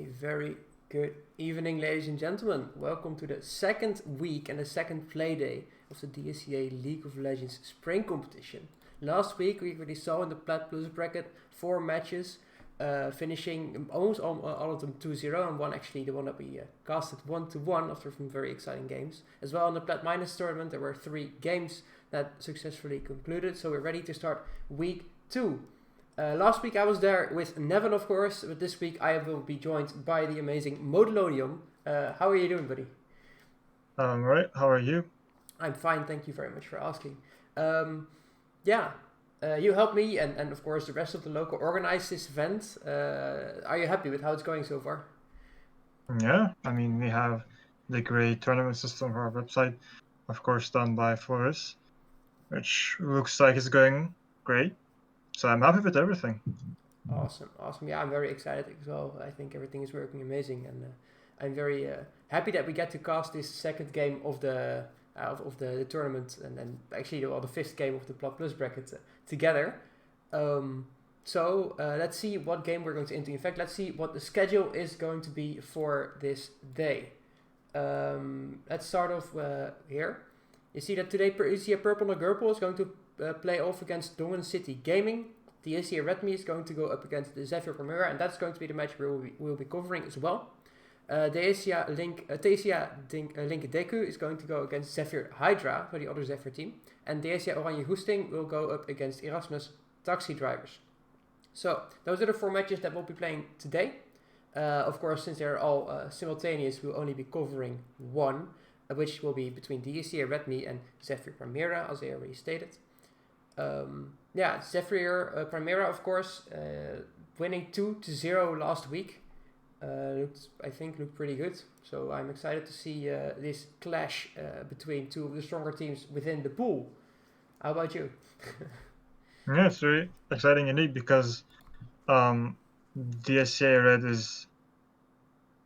very good evening, ladies and gentlemen. Welcome to the second week and the second Playday of the DSEA League of Legends Spring Competition. Last week we already saw in the Plat Plus bracket 4 matches, finishing almost all of them 2-0, and one actually, the one that we casted 1-1 after some very exciting games. As well in the Plat Minus tournament there were 3 games that successfully concluded, so we're ready to start week 2. Last week I was there with Nevin, of course, but this week I will be joined by the amazing Modelonium. How are you doing, buddy? I'm right. How are you? I'm fine, thank you very much for asking. You helped me and of course the rest of the local organize this event. Are you happy with how it's going so far? Yeah, I mean, we have the great tournament system for our website, of course, done by Flores, which looks like it's going great. So I'm happy with everything. Awesome. Yeah, I'm very excited as well. I think everything is working amazing, and I'm very happy that we get to cast this second game of the tournament, and then actually the 5th game of the Plat Plus bracket together. So let's see what game we're going to enter. In fact, let's see what the schedule is going to be for this day. Let's start off here. You see that today DSEA Purple and Gurple is going to play off against Dongen City Gaming. DSEA Redmi is going to go up against the Zephyr Primera, and that's going to be the match we'll be covering as well. DSEA Link Deku is going to go against Zephyr Hydra for the other Zephyr team, and DSEA Oranje Hoesting will go up against Erasmus Taxi Drivers. So those are the 4 matches that we'll be playing today. Of course, since they're all simultaneous, we'll only be covering one, which will be between DSEA Redmi and Zephyr Primera, as I already stated. Zephyr Primera, of course, winning 2-0 last week. Looked pretty good. So I'm excited to see this clash between 2 of the stronger teams within the pool. How about you? Yeah, it's very exciting indeed because DSEA Red is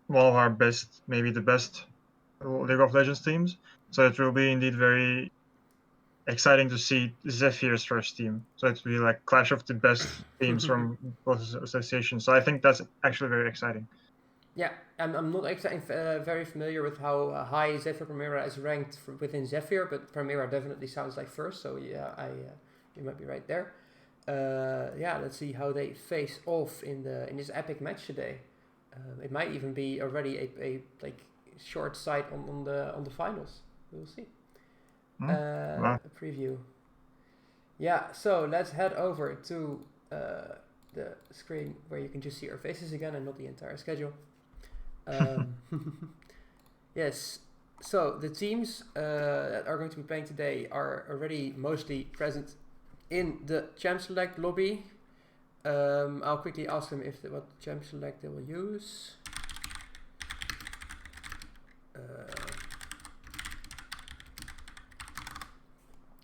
one of our best, maybe the best League of Legends teams. So it will be indeed very exciting to see Zephyr's first team. So it will be like clash of the best teams from both associations. So I think that's actually very exciting. Yeah, I'm not exactly very familiar with how high Zephyr Primera is ranked within Zephyr, but Primera definitely sounds like first, so yeah, you might be right there. Let's see how they face off in this epic match today. It might even be already a short sight on the finals. We'll see. Wow. A preview. Yeah, so let's head over to the screen where you can just see our faces again and not the entire schedule. Yes, so the teams that are going to be playing today are already mostly present in the Champ Select lobby. I'll quickly ask them what Champ Select they will use.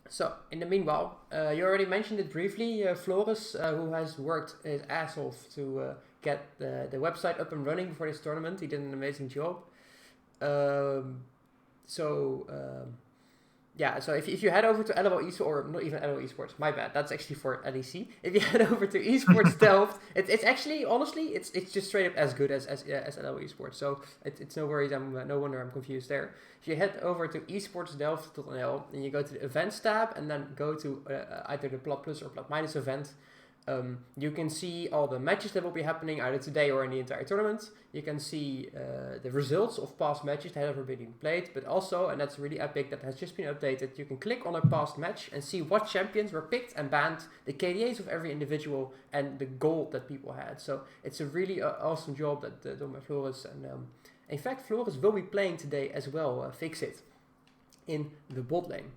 So, in the meanwhile, you already mentioned it briefly, Flores, who has worked his ass off to get the website up and running before this tournament. He did an amazing job. So if you head over to LOL Esports, or not even LOL Esports, my bad, that's actually for LEC. If you head over to Esports Delft, it's actually, honestly, it's just straight up as good as LOL Esports. So it's no worries, no wonder I'm confused there. If you head over to esportsdelft.nl and you go to the events tab and then go to either the Plat Plus or Plat Minus event, you can see all the matches that will be happening either today or in the entire tournament. You can see the results of past matches that have already been played, but also, and that's really epic, that has just been updated, you can click on a past match and see what champions were picked and banned, the KDAs of every individual, and the gold that people had. So it's a really awesome job that done by Flores. And in fact, Flores will be playing today as well, Fix It, in the bot lane.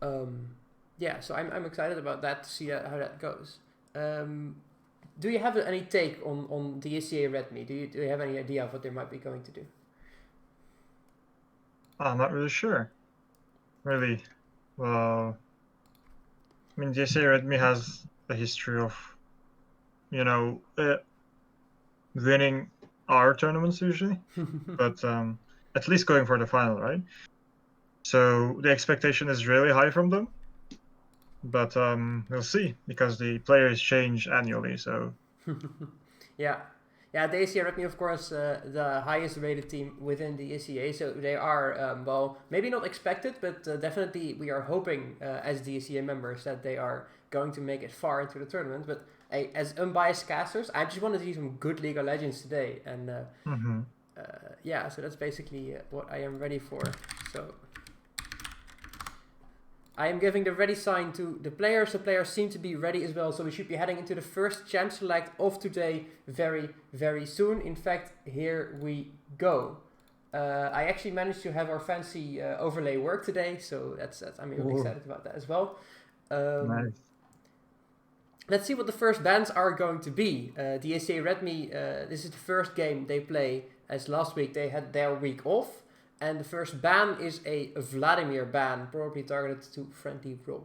So I'm excited about that, to see how that goes. Do you have any take on DSEA Redmi? Do you have any idea of what they might be going to do? I'm not really sure. Really. Well, I mean, DSEA Redmi has a history of, winning our tournaments usually, but at least going for the final, right? So the expectation is really high from them. But we'll see, because the players change annually, so Yeah, Yeah, DSEA Redmi, of course, the highest rated team within the DSEA, so they are, well, maybe not expected, but definitely we are hoping as DSEA members that they are going to make it far into the tournament. But as unbiased casters, I just want to see some good League of Legends today, and yeah, so that's basically what I am ready for. So I am giving the ready sign to the players. The players seem to be ready as well, so we should be heading into the first champ select of today very, very soon. In fact, here we go. I actually managed to have our fancy overlay work today, so that's I'm really excited about that as well. Nice. Let's see what the first bans are going to be. DSEA Redmi, this is the first game they play, as last week they had their week off. And the first ban is a Vladimir ban, probably targeted to Friendly Rob.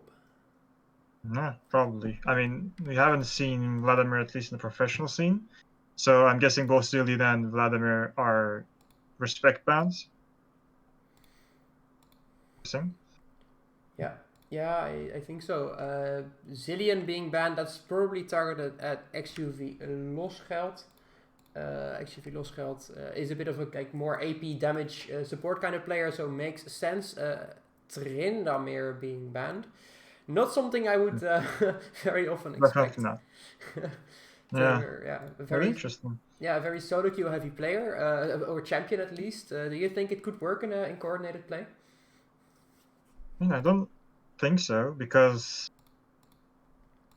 No, probably. I mean, we haven't seen Vladimir, at least in the professional scene. So I'm guessing both Zillion and Vladimir are respect bans. Yeah, I think so. Zillion being banned, that's probably targeted at XUV Losgeld. XUV Losgeld is a bit of a more AP damage support kind of player, so makes sense. Trindamir being banned. Not something I would very often expect. Definitely not. Yeah, very interesting. Yeah, a very solo queue heavy player, or champion at least. Do you think it could work in coordinated play? I don't think so, because,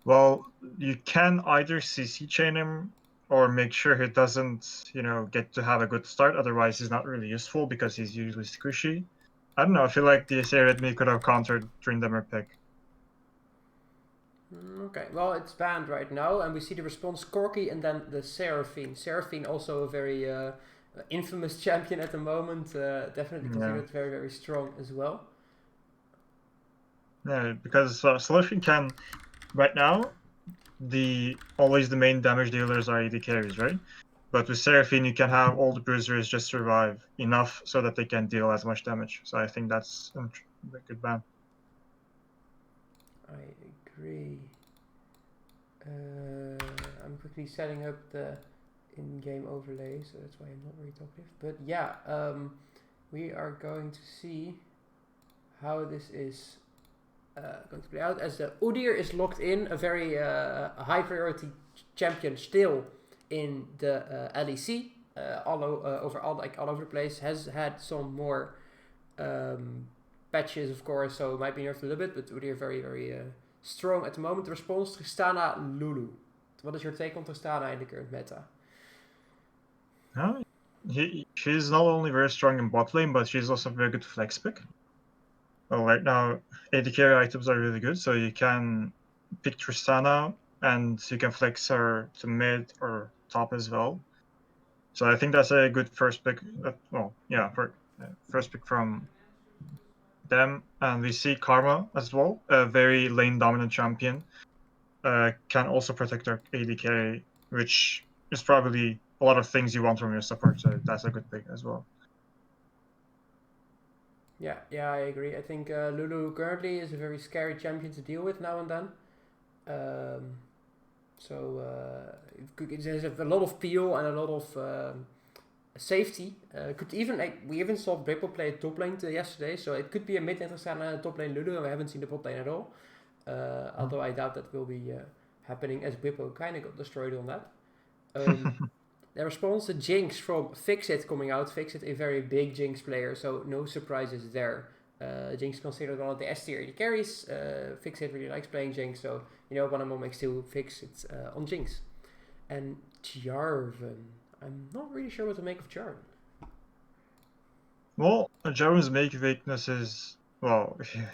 well, you can either CC chain him or make sure he doesn't, get to have a good start. Otherwise, he's not really useful because he's usually squishy. I don't know. I feel like DSEA Redmi could have countered Trindamir pick. Okay, well, it's banned right now, and we see the response Corki and then the Seraphine. Seraphine, also a very infamous champion at the moment, definitely considered very, very strong as well. Yeah, because Seraphine can, right now, always the main damage dealers are AD carries, right? But with Seraphine, you can have all the bruisers just survive enough so that they can deal as much damage. So I think that's a good ban. I agree. I'm quickly setting up the in-game overlay, so that's why I'm not very talkative. But yeah, we are going to see how this is going to play out, as the Udyr is locked in, a very high priority champion still in the LEC, all over the place. Has had some more patches, of course, so it might be nerfed a little bit, but Udyr very, very strong at the moment. The response, Tristana Lulu. What is your take on Tristana in the current meta? She's not only very strong in bot lane, but she's also very good flex pick. Well, right now, AD carry items are really good, so you can pick Tristana, and you can flex her to mid or top as well. So I think that's a good first pick. First pick from them. And we see Karma as well, a very lane dominant champion. Can also protect our AD carry, which is probably a lot of things you want from your support, so that's a good pick as well. Yeah, I agree. I think Lulu currently is a very scary champion to deal with now and then. It has a lot of peel and a lot of safety. We even saw Ripple play top lane yesterday, so it could be a mid Tristana and a top lane Lulu, and we haven't seen the bot lane at all. Although I doubt that will be happening, as Whippo kind of got destroyed on that. The response to Jinx from Fixit coming out. Fixit, a very big Jinx player, so no surprises there. Jinx considered one of the S tier carries. Fixit really likes playing Jinx, so one of my makes two Fixit on Jinx. And Jarvan. I'm not really sure what to make of Jarvan. Well, Jarvan's main weakness is,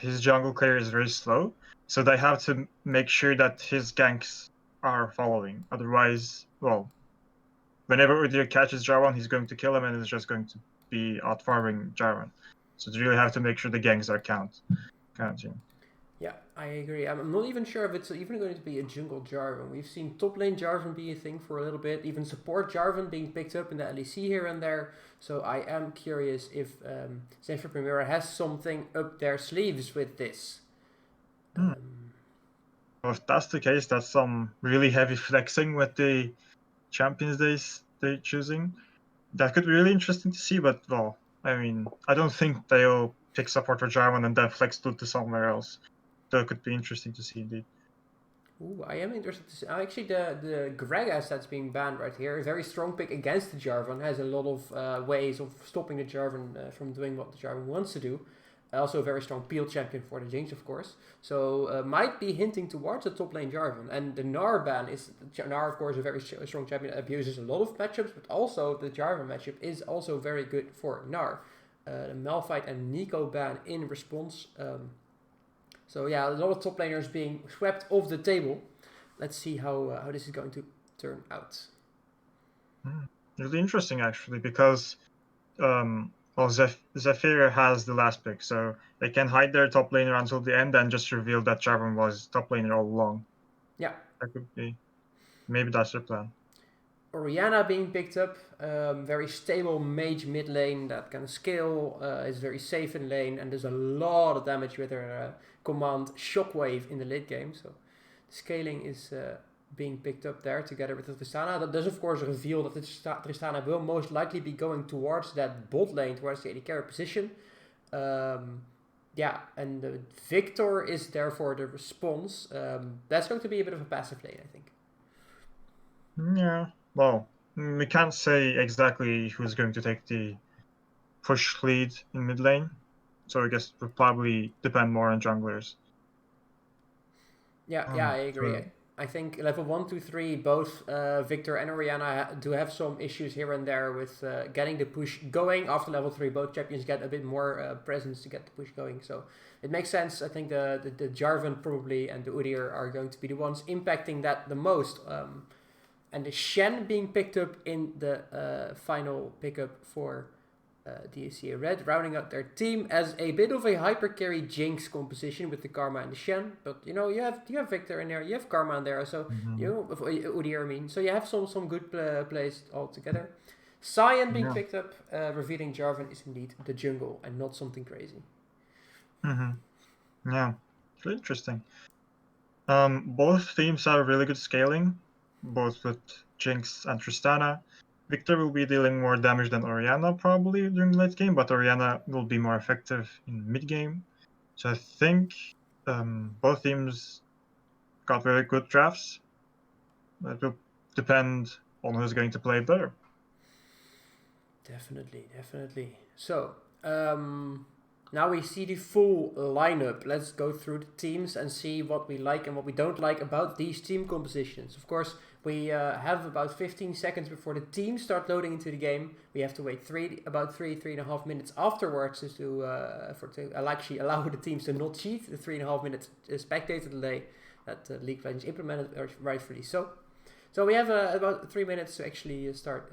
his jungle clear is very slow, so they have to make sure that his ganks are following. Otherwise, whenever Udyr catches Jarvan, he's going to kill him, and it's just going to be out-farming Jarvan. So they really have to make sure the ganks are counting. Yeah, I agree. I'm not even sure if it's even going to be a jungle Jarvan. We've seen top lane Jarvan be a thing for a little bit, even support Jarvan being picked up in the LEC here and there. So I am curious if Zephyr Primera has something up their sleeves with this. If that's the case, that's some really heavy flexing with the Champions Days they're choosing. That could be really interesting to see, but well, I mean, I don't think they'll pick support for Jarvan and then flex to somewhere else. So it could be interesting to see indeed. Ooh, I am interested to see. Actually, the Gragas that's being banned right here, a very strong pick against the Jarvan, has a lot of ways of stopping the Jarvan from doing what the Jarvan wants to do. Also a very strong peel champion for the Jinx, of course. So might be hinting towards a top lane Jarvan. And the Gnar ban is... Gnar, of course, a very strong champion that abuses a lot of matchups, but also the Jarvan matchup is also very good for Gnar. The Malphite and Nico ban in response. So yeah, a lot of top laners being swept off the table. Let's see how this is going to turn out. Really interesting, actually, because Zephyr has the last pick, so they can hide their top laner until the end and just reveal that Jarvan was top laner all along. Yeah. That could be. Maybe that's their plan. Orianna being picked up, very stable mage mid lane that can scale, is very safe in lane, and does a lot of damage with her command Shockwave in the late game. So scaling is being picked up there together with the Tristana. That does of course reveal that the Tristana will most likely be going towards that bot lane, towards the AD carry position. Yeah, and the Victor is therefore the response. That's going to be a bit of a passive lane, I think. Yeah, well, we can't say exactly who's going to take the push lead in mid lane, so I guess it will probably depend more on junglers. Yeah, I agree. I think level 1, 2, 3, both Victor and Orianna do have some issues here and there with getting the push going. After level 3, both champions get a bit more presence to get the push going. So it makes sense. I think the Jarvan probably and the Udyr are going to be the ones impacting that the most. And the Shen being picked up in the final pickup for DSEA Red, rounding out their team as a bit of a hyper carry Jinx composition with the Karma and the Shen. But you know, you have Victor in there, you have Karma in there, so you know, Udyr, I mean, so you have some good plays all together. Sion being picked up, revealing Jarvan is indeed the jungle and not something crazy. Yeah, it's really interesting. Both teams have really good scaling, both with Jinx and Tristana. Victor will be dealing more damage than Orianna probably during the late game, but Orianna will be more effective in mid game. So I think both teams got very good drafts. It will depend on who's going to play better. Definitely. So, now we see the full lineup. Let's go through the teams and see what we like and what we don't like about these team compositions. Of course, we have about 15 seconds before the teams start loading into the game. We have to wait about 3.5 minutes afterwards to actually allow the teams to not cheat. The 3.5 minutes spectator delay that League of Legends implemented rightfully so. So we have about 3 minutes to actually start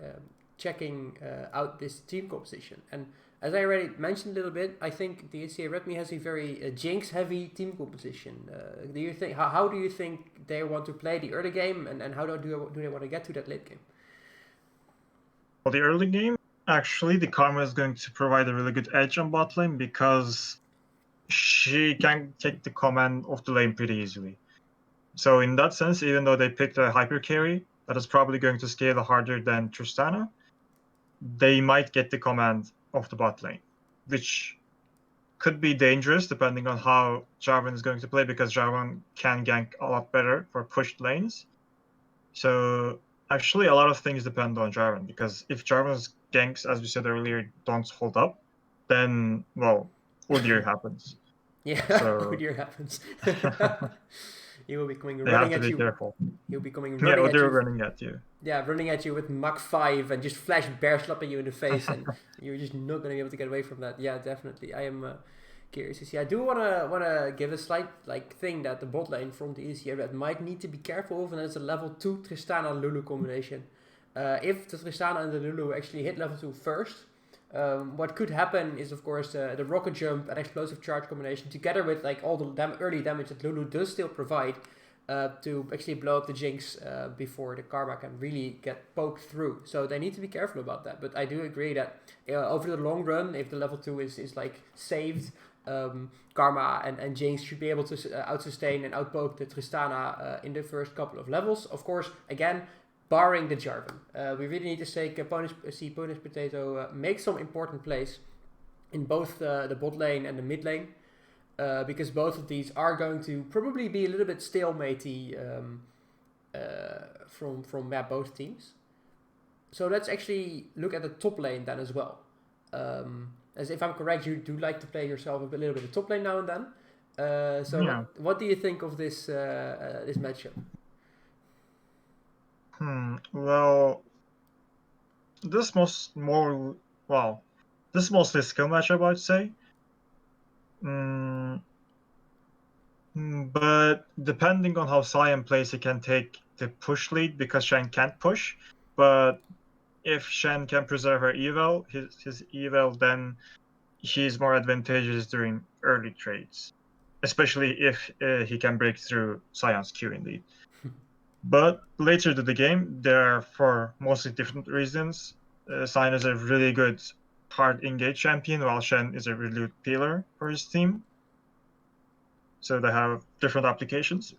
checking out this team composition. And as I already mentioned a little bit, I think the DSEA Redmi has a very Jinx-heavy team composition. Do you think? How do you think they want to play the early game, and how do they want to get to that late game? For the early game, actually, the Karma is going to provide a really good edge on bot lane because she can take the command of the lane pretty easily. So in that sense, even though they picked a hyper carry that is probably going to scale harder than Tristana, they might get the command of the bot lane, which could be dangerous depending on how Jarvan is going to play, because Jarvan can gank a lot better for pushed lanes. So actually a lot of things depend on Jarvan, because if Jarvan's ganks, as we said earlier, don't hold up, then, well, Udyr happens. Yeah, so Udyr happens. He will be coming they running have to at be you. careful. He'll be coming running at you. Udyr running at you. Yeah, running at you with Mach 5 and just flash bear slapping you in the face, and you're just not going to be able to get away from that. Yeah, definitely. I am curious to see. I do wanna give a slight thing that the bot lane from the DSEA Red might need to be careful of, and that's a level 2 Tristana Lulu combination. If the Tristana and the Lulu actually hit level 2 first, what could happen is, of course, the rocket jump and explosive charge combination, together with all the early damage that Lulu does still provide, to actually blow up the Jinx before the Karma can really get poked through. So they need to be careful about that. But I do agree that over the long run, if the level 2 is saved, Karma and Jinx should be able to out-sustain and out-poke the Tristana in the first couple of levels. Of course, again, barring the Jarvan. We really need to see Punish Potato make some important plays in both the bot lane and the mid lane, because both of these are going to probably be a little bit stalematey from both teams. So let's actually look at the top lane then as well. As if I'm correct, you do like to play yourself a little bit of top lane now and then. What do you think of this this matchup? Well, this is mostly a skill matchup, I'd say. But depending on how Sion plays, he can take the push lead because Shen can't push. But if Shen can preserve her eval, his eval, then he's more advantageous during early trades, especially if he can break through Sion's Q indeed. But later to the game, there are for mostly different reasons. Sion is a really good hard engage champion, while Shen is a really good peeler for his team. So they have different applications.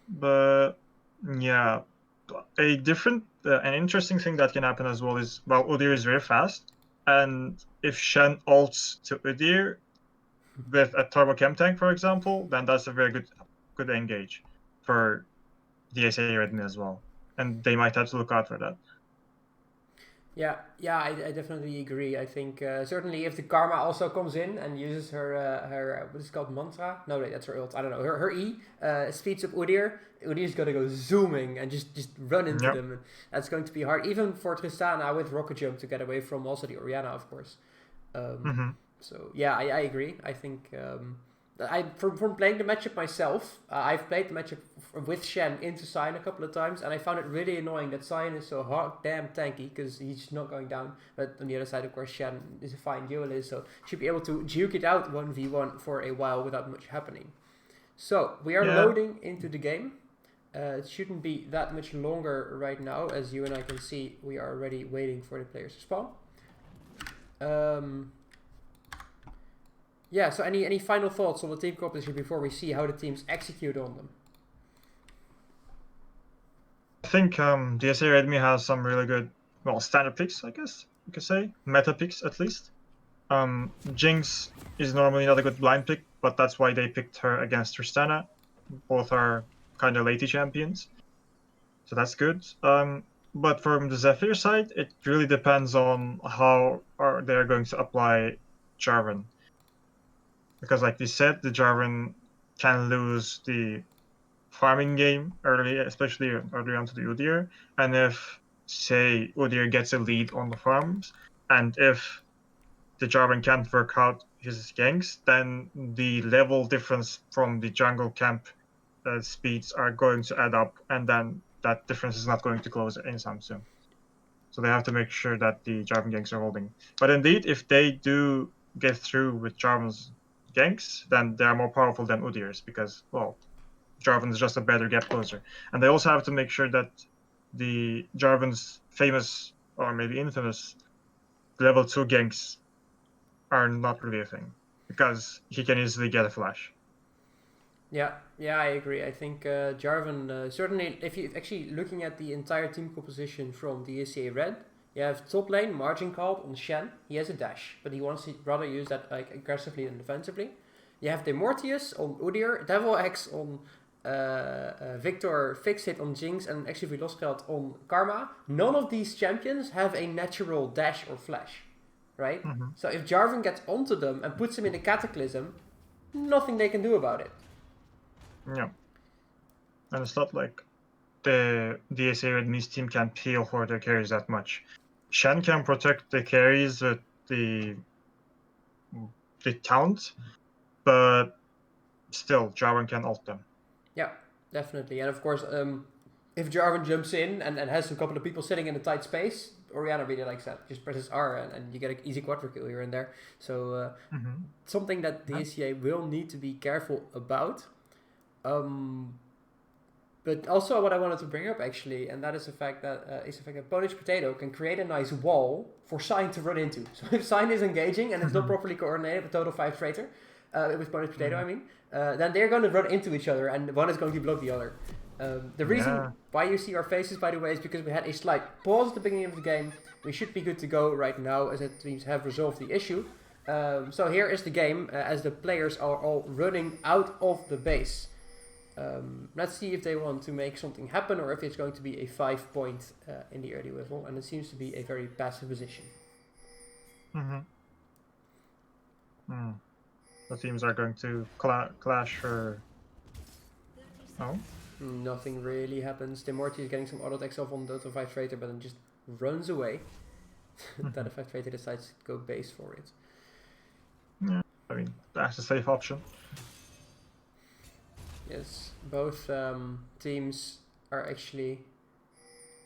But yeah, an interesting thing that can happen as well is, well, Udyr is very fast, and if Shen ults to Udyr with a turbo chem tank, for example, then that's a very good engage for DSEA Redmi as well, and they might have to look out for that. Yeah, I definitely agree. I think certainly if the Karma also comes in and uses her what is it called, mantra? No, that's her ult. I don't know. Her E speeds up Udyr. Udyr's gonna go zooming and just run into them. And that's going to be hard, even for Tristana with Rocket Jump to get away from also the Orianna, of course. So yeah, I agree. I think from playing the matchup myself, I've played the matchup with Shen into Sion a couple of times, and I found it really annoying that Sion is so damn tanky because he's just not going down. But on the other side, of course, Shen is a fine duelist, so should be able to juke it out 1v1 for a while without much happening. So we are loading into the game. It shouldn't be that much longer right now, as you and I can see. We are already waiting for the players to spawn. Yeah, so any final thoughts on the team composition before we see how the teams execute on them? I think DSEA Redmi has some really good, standard picks, I guess you could say. Meta picks, at least. Jinx is normally not a good blind pick, but that's why they picked her against Tristana. Both are kind of latey champions, so that's good. But from the Zephyr side, it really depends on how they're going to apply Jarvan. Because like they said, the Jarvan can lose the farming game early, especially early on to the Udyr. And if, say, Udyr gets a lead on the farms, and if the Jarvan can't work out his ganks, then the level difference from the jungle camp speeds are going to add up, and then that difference is not going to close anytime soon. So they have to make sure that the Jarvan ganks are holding. But indeed, if they do get through with Jarvan's ganks, then they are more powerful than Udyr's because, Jarvan is just a better gap closer. And they also have to make sure that the Jarvan's famous, or maybe infamous, level 2 ganks are not really a thing, because he can easily get a flash. Yeah, I agree. I think Jarvan, certainly, if you're actually looking at the entire team composition from the DSEA Red, you have top lane, Margin called on Shen. He has a dash, but he wants to rather use that aggressively than defensively. You have the Mortius on Udyr, Devil X on Victor, Fix Hit on Jinx, and actually Velosgeld on Karma. None of these champions have a natural dash or flash, right? So if Jarvan gets onto them and puts them in a Cataclysm, nothing they can do about it. Yeah. And it's not like the DSEA Redmi's team can peel for their carries that much. Shen can protect the carries with the count, but still, Jarvan can ult them. Yeah, definitely. And of course, if Jarvan jumps in and has a couple of people sitting in a tight space, Orianna really likes that. Just presses R and you get an easy quadra kill here and there. So something that the DSEA will need to be careful about. But also what I wanted to bring up actually, and that is the fact that Punish Potato can create a nice wall for Sion to run into. So if Sion is engaging and it's not properly coordinated with total 5 traitor, with Punish Potato I mean, then they're going to run into each other and one is going to block the other. The reason why you see our faces, by the way, is because we had a slight pause at the beginning of the game. We should be good to go right now, as the teams have resolved the issue. So here is the game, as the players are all running out of the base. Let's see if they want to make something happen, or if it's going to be a 5-point in the early level, and it seems to be a very passive position. The teams are going to clash for... Oh? Nothing really happens. Demorty is getting some auto attacks off on the 5 traitor, but then just runs away. That 5 traitor decides to go base for it. Yeah, I mean, that's a safe option. Yes, both teams are actually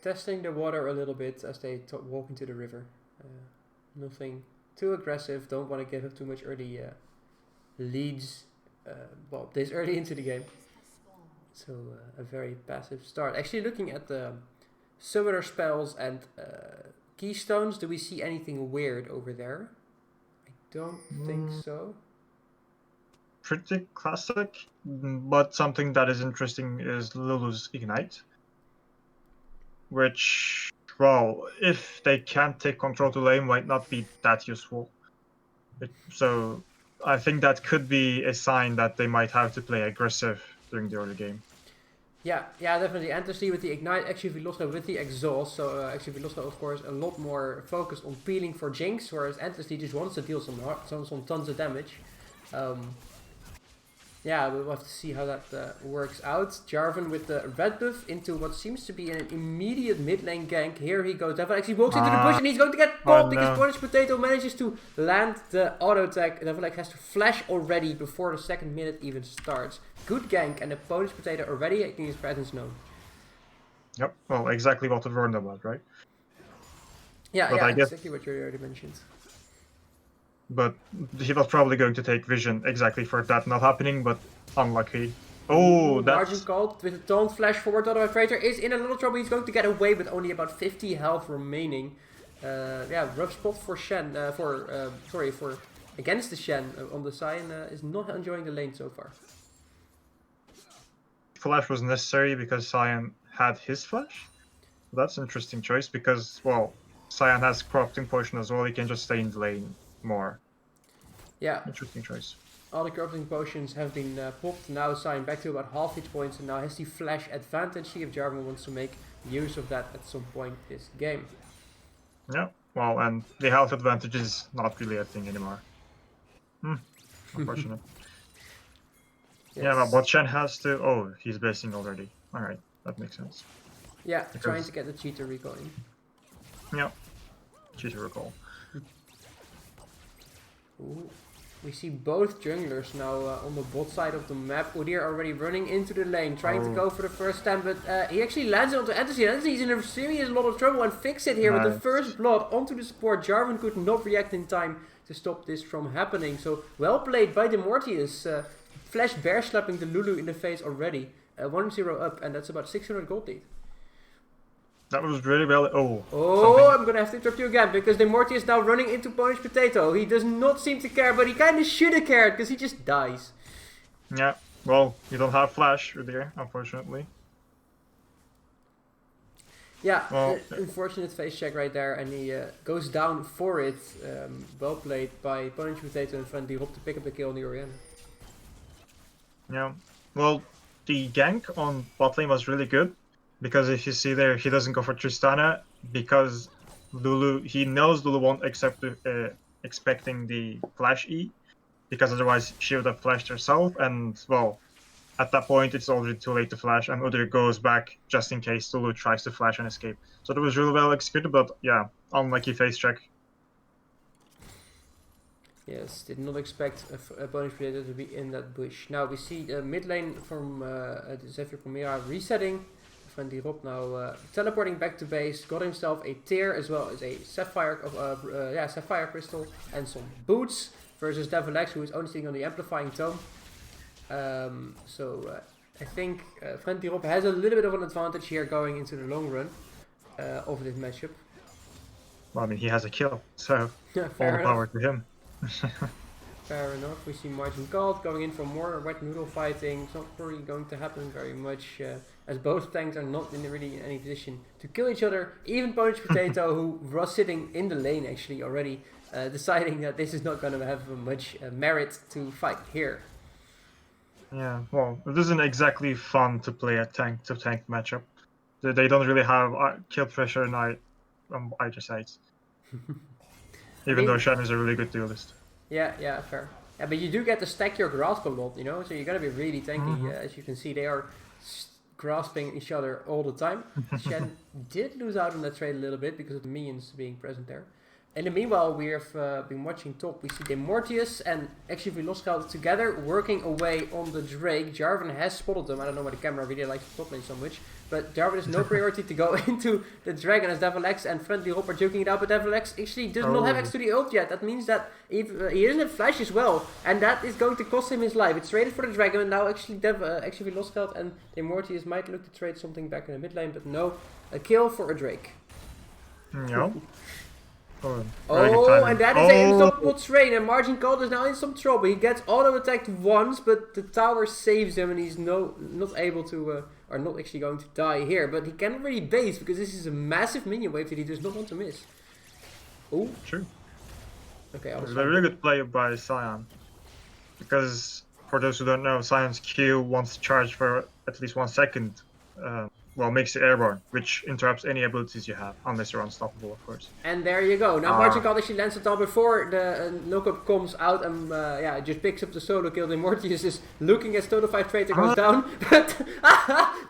testing the water a little bit as they walk into the river. Nothing too aggressive, don't want to give up too much early leads, well, this early into the game. So a very passive start. Actually, looking at the summoner spells and keystones, do we see anything weird over there? I don't think so. Pretty classic, but something that is interesting is Lulu's Ignite. Which, well, if they can't take control to lane, might not be that useful. So I think that could be a sign that they might have to play aggressive during the early game. Yeah, definitely. And to see with the Ignite, actually Vilosno with the exhaust, so actually Vilosno, of course, a lot more focused on peeling for Jinx, whereas Endlessly just wants to deal some tons of damage. Yeah, we'll have to see how that works out. Jarvan with the red buff into what seems to be an immediate mid lane gank. Here he goes. Devil actually walks into the bush and he's going to get caught because Punish Potato manages to land the auto attack. Devil has to flash already before the second minute even starts. Good gank, and the Punish Potato already making his presence known. Yep, well, exactly what the Verna was, right? Yeah, I guess, exactly what you already mentioned. But he was probably going to take vision exactly for that not happening, but unlucky. Oh, that's... Margin called with a taunt flash forward. The Freighter is in a little trouble. He's going to get away with only about 50 health remaining. Yeah, rough spot for Shen. For against the Shen on the side. Is not enjoying the lane so far. Flash was necessary because Cyan had his flash. That's an interesting choice because, well, Cyan has corrupting potion as well. He can just stay in the lane more. Yeah. Interesting choice. All the corrupting potions have been popped. Now Cyan back to about half hit points and now has the flash advantage. See if Jarvan wants to make use of that at some point this game. Yeah, well, and the health advantage is not really a thing anymore. Unfortunate. Yes. Yeah, but Shen has to... Oh, he's basing already. Alright, that makes sense. Yeah, trying to get the cheater recalling. Yeah, cheater recall. Ooh. We see both junglers now on the bot side of the map. Udyr already running into the lane, trying to go for the first stand, but he actually lands onto Endlessly. Endlessly is in a serious lot of trouble and fix it here with the first blood onto the support. Jarvan could not react in time to stop this from happening. So well played by the Mortius. Flash bear slapping the Lulu in the face already. 1-0 up, and that's about 600 gold lead. That was really well. I'm gonna have to interrupt you again because the Morty is now running into Punish Potato. He does not seem to care, but he kinda should have cared because he just dies. Yeah, well, you don't have flash there, unfortunately. Yeah, unfortunate face check right there, and he goes down for it. Well played by Punish Potato and Friendly Rob to pick up the kill on the Orianna. Yeah, well, the gank on bot lane was really good. Because if you see there, he doesn't go for Tristana because Lulu, he knows Lulu won't accept expecting the flash E, because otherwise she would have flashed herself, and well, at that point it's already too late to flash, and Udyr goes back just in case Lulu tries to flash and escape. So that was really well executed, but yeah, unlucky face check. Yes, did not expect a bonus predator to be in that bush. Now we see the mid lane from Zephyr Primera resetting. Friendly Rob now teleporting back to base, got himself a tear as well as a sapphire crystal and some boots versus Devil X, who is only sitting on the amplifying tome. I think Friendly Rob has a little bit of an advantage here going into the long run of this matchup. Well, I mean, he has a kill, so all the power to him. Fair enough. We see Margin Gold going in for more wet noodle fighting. It's not really going to happen very much, as both tanks are not really in any position to kill each other. Even Polish Potato, who was sitting in the lane actually already, deciding that this is not going to have much merit to fight here. Yeah, well, it isn't exactly fun to play a tank-to-tank matchup. They don't really have kill pressure on either sides. Even though Shen is a really good duelist. Yeah, fair. Yeah, but you do get to stack your grasp a lot, you know, so you gotta be really tanky. As you can see, they are grasping each other all the time. Shen did lose out on that trade a little bit because of the minions being present there. In the meanwhile, we have been watching top. We see Demortius and actually Veloschild together working away on the Drake. Jarvan has spotted them. I don't know why the camera really likes the top lane so much. But Jarvan has no priority to go into the Dragon as Devil X and Friendly Hope are joking it out. But Devil X actually does not have X to the ult yet. That means that he doesn't have Flash as well. And that is going to cost him his life. It's traded for the Dragon. And now actually Veloschild and Demortius might look to trade something back in the mid lane. But no, a kill for a Drake. No. And that is an unstoppable trade, and Margin Gold is now in some trouble. He gets auto-attacked once, but the tower saves him, and he's not able to, or not actually going to die here. But he cannot really base, because this is a massive minion wave that he does not want to miss. Oh. True. Okay, it's a really good play by Sion. Because, for those who don't know, Sion's Q once charged for at least 1 second, makes it airborne, which interrupts any abilities you have, unless you're unstoppable, of course. And there you go. Now Margin Gold actually lands the top before the knockup comes out and just picks up the solo kill. The Mortius is looking as Total 5 Traitor goes down, but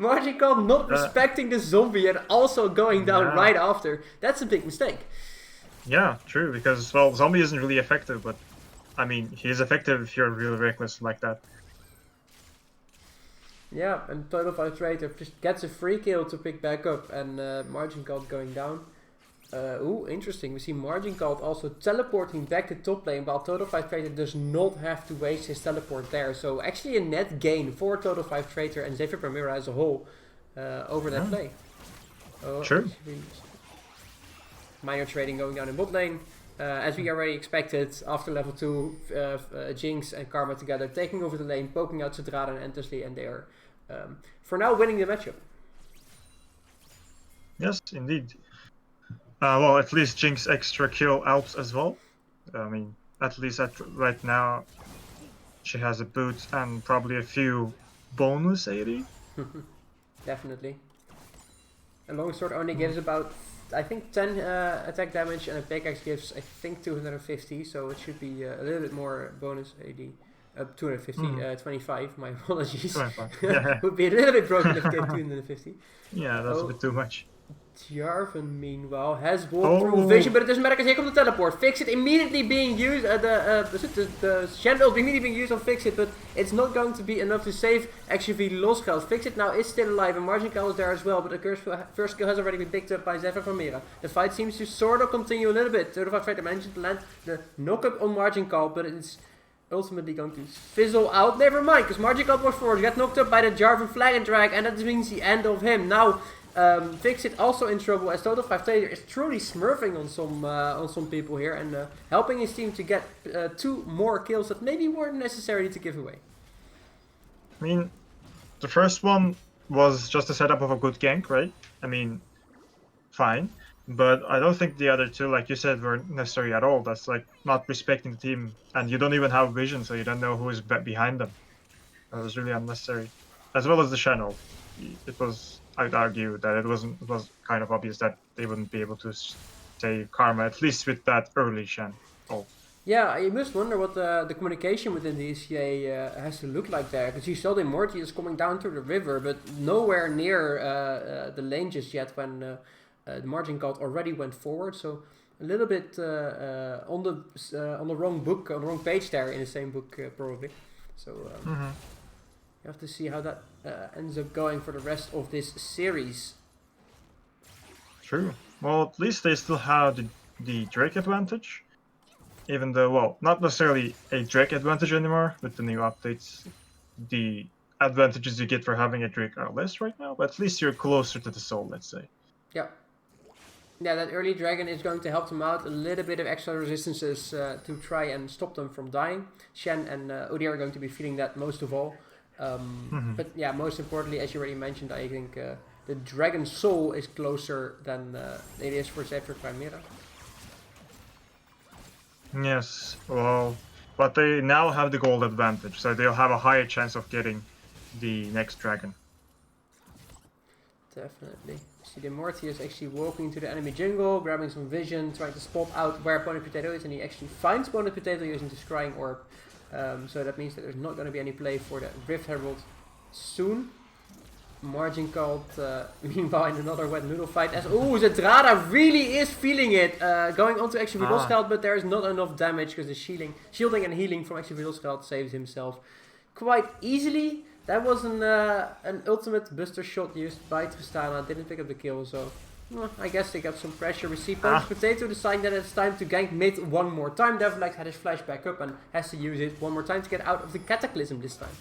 Margin Gold not respecting the zombie and also going down right after. That's a big mistake. Yeah, true, because, well, zombie isn't really effective, but, I mean, he is effective if you're really reckless like that. Yeah, and Total 5 Traitor just gets a free kill to pick back up, and Margin Gold going down. Interesting. We see Margin Gold also teleporting back to top lane, while Total 5 Traitor does not have to waste his teleport there. So actually a net gain for Total 5 Traitor and Zephyr Primera as a whole over that play. Sure. Minor trading going down in bot lane. As we already expected, after level 2, Jinx and Karma together taking over the lane, poking out Sydrada and endlessly, and they are, for now, winning the matchup. Yes, indeed. Well, at least Jinx extra kill helps as well. I mean, at least right now, she has a boot and probably a few bonus 80. Definitely. A longsword only gives about, I think, 10 attack damage, and a pickaxe gives, I think, 250, so it should be a little bit more bonus 80. 250, 25, my apologies. 25. Would be a little bit broken if it gave 250. Yeah, that's a bit too much. Jarvan, meanwhile, has walked through vision, but it doesn't matter because here comes the teleport. Fix It immediately being used, the Shen ult immediately being used on Fix It, but it's not going to be enough to save actually Veloschild. Fix It now is still alive, and Margin Gold is there as well, but the first kill has already been picked up by Zephyr Primera. The fight seems to sort of continue a little bit. Total 5 Traitor managed to land the knockup on Margin Gold, but it's ultimately going to fizzle out. Never mind, because Margin Gold was forward, got knocked up by the Jarvan Flag and Drag, and that means the end of him. Now, Fix It also in trouble as Total 5 Traitor is truly smurfing on some people here and helping his team to get 2 more kills that maybe weren't necessary to give away. I mean, the first one was just a setup of a good gank, right? I mean, fine. But I don't think the other two, like you said, were necessary at all. That's like not respecting the team, and you don't even have vision, so you don't know who is behind them. That was really unnecessary. As well as the channel. It was, I'd argue that it was kind of obvious that they wouldn't be able to save Karma, at least with that early Shen. Yeah, you must wonder what the communication within the DSEA has to look like there, because you saw the Mortius coming down to the river, but nowhere near the lane just yet when the Margin Gold already went forward. So a little bit on the wrong book, on the wrong page there in the same book probably. So you have to see how that ends up going for the rest of this series. True. Well, at least they still have the Drake advantage. Even though, well, not necessarily a Drake advantage anymore with the new updates. The advantages you get for having a Drake are less right now, but at least you're closer to the soul, let's say. Yeah. Yeah, that early dragon is going to help them out. A little bit of extra resistances to try and stop them from dying. Shen and Udyr are going to be feeling that most of all. But yeah, most importantly, as you already mentioned, I think the Dragon Soul is closer than it is for Zephyr Primera. Yes, well, but they now have the gold advantage, so they'll have a higher chance of getting the next dragon. Definitely. See, the Morpheus actually walking into the enemy jungle, grabbing some vision, trying to spot out where Bonnet Potato is, and he actually finds Bonnet Potato using the Scrying Orb. So that means that there's not going to be any play for the Rift Herald soon. Margin called, meanwhile, in another wet noodle fight. As Zedrada really is feeling it. Going on to actually Velosgeld, but there is not enough damage because the shielding and healing from actually Velosgeld saves himself quite easily. That was an ultimate buster shot used by Tristana. Didn't pick up the kill, so I guess they got some pressure. We see Bonnet Potato decide that it's time to gank mid one more time. Devlex had his flash back up and has to use it one more time to get out of the Cataclysm this time.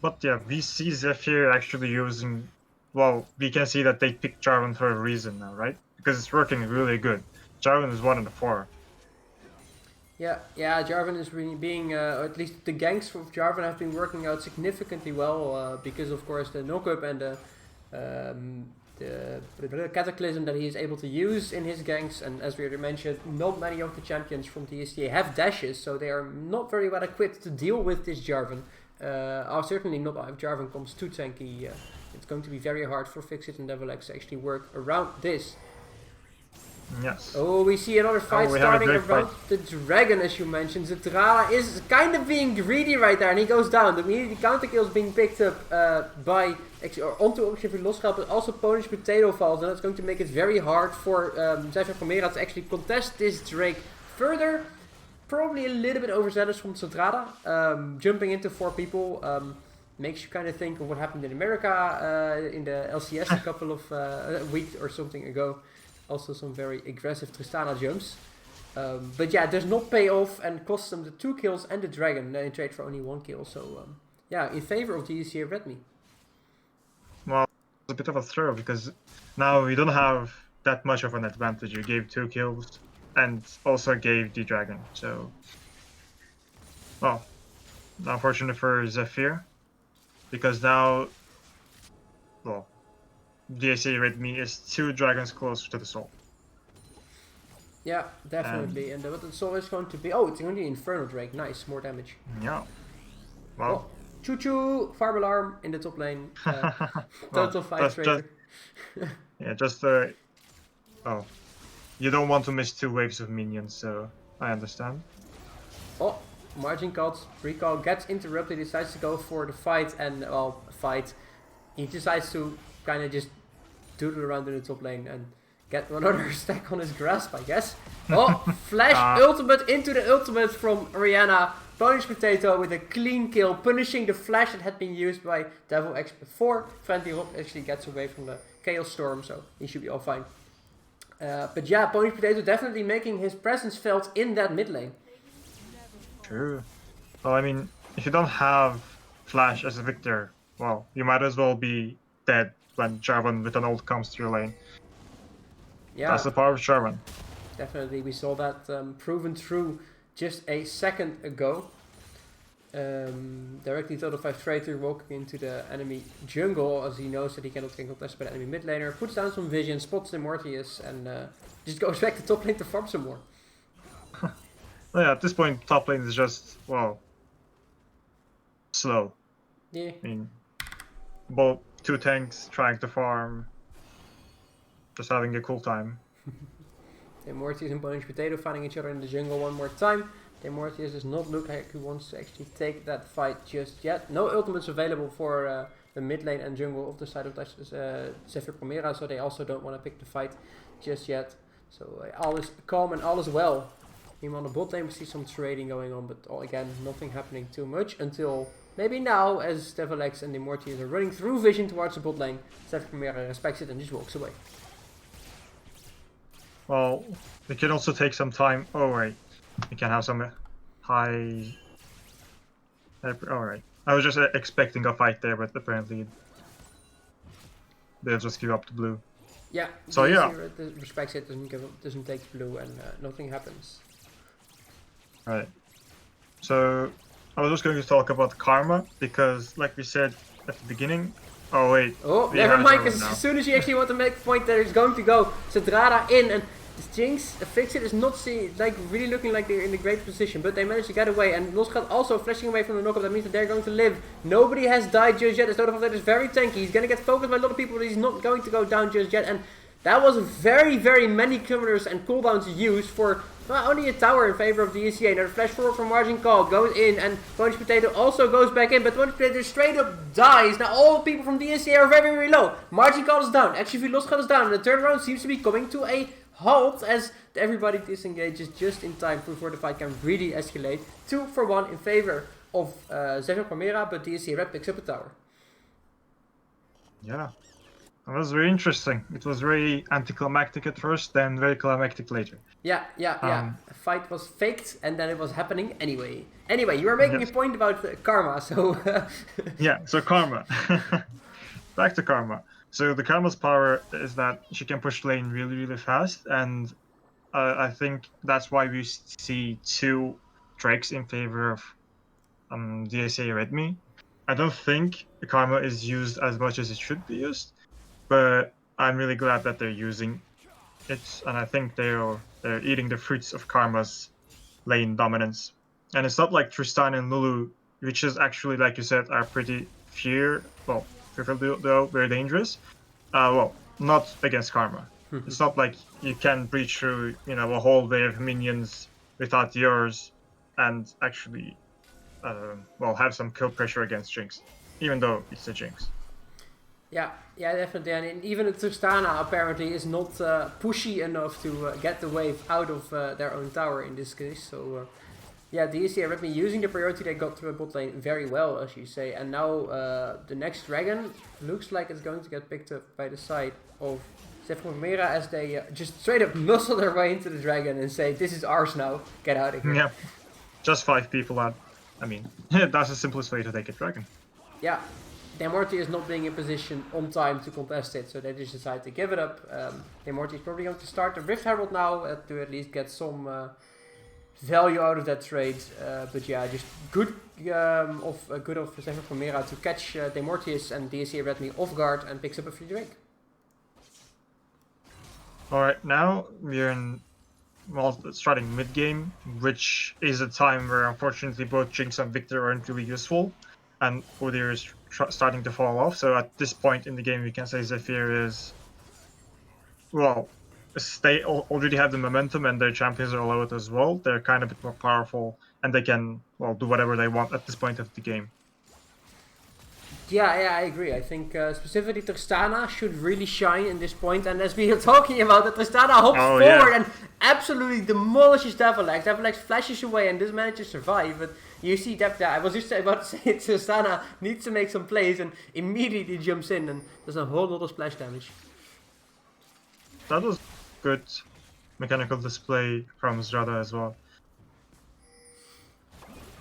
But yeah, we see Zephyr actually using... Well, we can see that they picked Jarvan for a reason now, right? Because it's working really good. Jarvan is 1 in 4. Yeah, Jarvan is really being, or at least the ganks of Jarvan have been working out significantly well because, of course, the knock-up and the Cataclysm that he is able to use in his ganks. And as we already mentioned, not many of the champions from DSEA have dashes, so they are not very well equipped to deal with this Jarvan. Certainly not if Jarvan comes too tanky. It's going to be very hard for Fixit and Devlex to actually work around this. Yes. Oh, we see another fight starting around the dragon, as you mentioned. Zedrada is kind of being greedy right there, and he goes down. The counter kill is being picked up by onto Velosgeld, but also Bonnet Potato falls, and that's going to make it very hard for Zephyr Primera to actually contest this Drake further. Probably a little bit overzealous from Zedrada. Jumping into 4 people makes you kind of think of what happened in America in the LCS a couple of weeks or something ago. Also some very aggressive Tristana jumps. But yeah, it does not pay off and costs them the 2 kills and the dragon in trade for only 1 kill. So yeah, in favor of DSEA Redmi. Well, it's a bit of a throw because now we don't have that much of an advantage. You gave 2 kills and also gave the dragon. So, well, unfortunate for Zephyr because now, well, DSEA Redmi is 2 dragons closer to the soul. Yeah, definitely. And what the soul is going to be... Oh, it's going to be Infernal Drake. Nice, more damage. Yeah. Well. Oh, choo-choo! Fire alarm in the top lane. Total 5 traitor. Yeah, just... oh. You don't want to miss 2 waves of minions, so I understand. Oh, margin cuts. Recall gets interrupted. He decides to go for the fight and... Well, fight. He decides to kind of just doodle around in the top lane and get another stack on his grasp, I guess. Oh, flash ultimate into the ultimate from Orianna. Bonnet Potato with a clean kill, punishing the flash that had been used by Devil X before. Friendly Rob actually gets away from the Chaos Storm, so he should be all fine. But yeah, Bonnet Potato definitely making his presence felt in that mid lane. True. Well, I mean, if you don't have Flash as a victor, well, you might as well be dead when Jarvan with an ult comes to your lane. Yeah. That's the power of Jarvan. Definitely, we saw that proven true just a second ago. Directly total 5 traitor walking into the enemy jungle as he knows that he cannot get contested by the enemy mid laner. Puts down some vision, spots the Morpheus, and just goes back to top lane to farm some more. Well, yeah, at this point, top lane is just, well, slow. Yeah. I mean, both 2 tanks trying to farm, just having a cool time. The Morpheus and Bonnet Potato finding each other in the jungle one more time. The Morpheus does not look like he wants to actually take that fight just yet. No ultimates available for the mid lane and jungle of the side of Zephyr Primera, so they also don't want to pick the fight just yet. So all is calm and all is well. Meanwhile, on the bot lane we see some trading going on, but again, nothing happening too much until maybe now as Devil X and the Morpheus are running through vision towards the bot lane. Zephyr Primera respects it and just walks away. Well, we can also take some time. Oh wait, we can have some high. Alright, I was just expecting a fight there, but apparently they'll just give up the blue. Yeah. So yeah. Respects it, doesn't take blue, and nothing happens. Right. So I was just going to talk about Karma because, like we said at the beginning. Oh wait. Oh, never mind. Because as soon as you actually want to make a point, there is going to go Cedrada in, and Jinx Fixit is not really looking like they're in a great position, but they managed to get away. And Losgat also flashing away from the knockup. That means that they're going to live. Nobody has died just yet. As is very tanky. He's going to get focused by a lot of people, but he's not going to go down just yet. And that was very, very many counters and cooldowns used for only a tower in favor of DSEA. Now the flash forward from Margin Call goes in, and Ponish Potato also goes back in, but Ponish Potato straight up dies. Now all the people from DSEA are very, very low. Margin Call is down. Actually, Losgat is down. And the third round seems to be coming to a halt as everybody disengages just in time before the fight can really escalate. 2-for-1 in favor of Zephyr Primera, but DSEA Red picks up a tower. Yeah. It was very interesting. It was very anticlimactic at first, then very climactic later. Yeah. The fight was faked, and then it was happening anyway. Anyway, you were making a point about Karma, so... Yeah, so Karma. Back to Karma. So the Karma's power is that she can push lane really, really fast, and I think that's why we see 2 Drakes in favor of DSEA Redmi. I don't think the Karma is used as much as it should be used, but I'm really glad that they're using it, and I think they're eating the fruits of Karma's lane dominance. And it's not like Tristan and Lulu, which is actually, like you said, are pretty fearful though, very dangerous. Well, not against Karma. It's not like you can breach through, a whole wave of minions without yours and actually, have some kill pressure against Jinx, even though it's a Jinx. Yeah, definitely. And even Tristana apparently is not pushy enough to get the wave out of their own tower in this case. So, DSEA Redmi using the priority they got to the bot lane very well, as you say. And now the next dragon looks like it's going to get picked up by the side of Zephyr Primera as they just straight up muscle their way into the dragon and say, "This is ours now, get out of here." Yeah, just 5 people out. I mean, that's the simplest way to take a dragon. Yeah. Demorty is not being in position on time to contest it, so they just decide to give it up. Demorty is probably going to start the Rift Herald now to at least get some value out of that trade. But yeah, just good of Zephyr Primera to catch Demortius and DSEA Redmi off guard and picks up a free drink. Alright, now we're starting mid game, which is a time where unfortunately both Jinx and Victor aren't really useful, and Udyr is starting to fall off. So at this point in the game, we can say Zephyr is, they already have the momentum and their champions are low as well. They're kind of a bit more powerful and they can, do whatever they want at this point of the game. Yeah, I agree. I think specifically Tristana should really shine in this point. And as we are talking about it, Tristana hops forward and absolutely demolishes Devil-X. Devil-X flashes away and does manage to survive. But you see that I was just about to say Tristana needs to make some plays and immediately jumps in and does a whole lot of splash damage. That was good mechanical display from Zrada as well.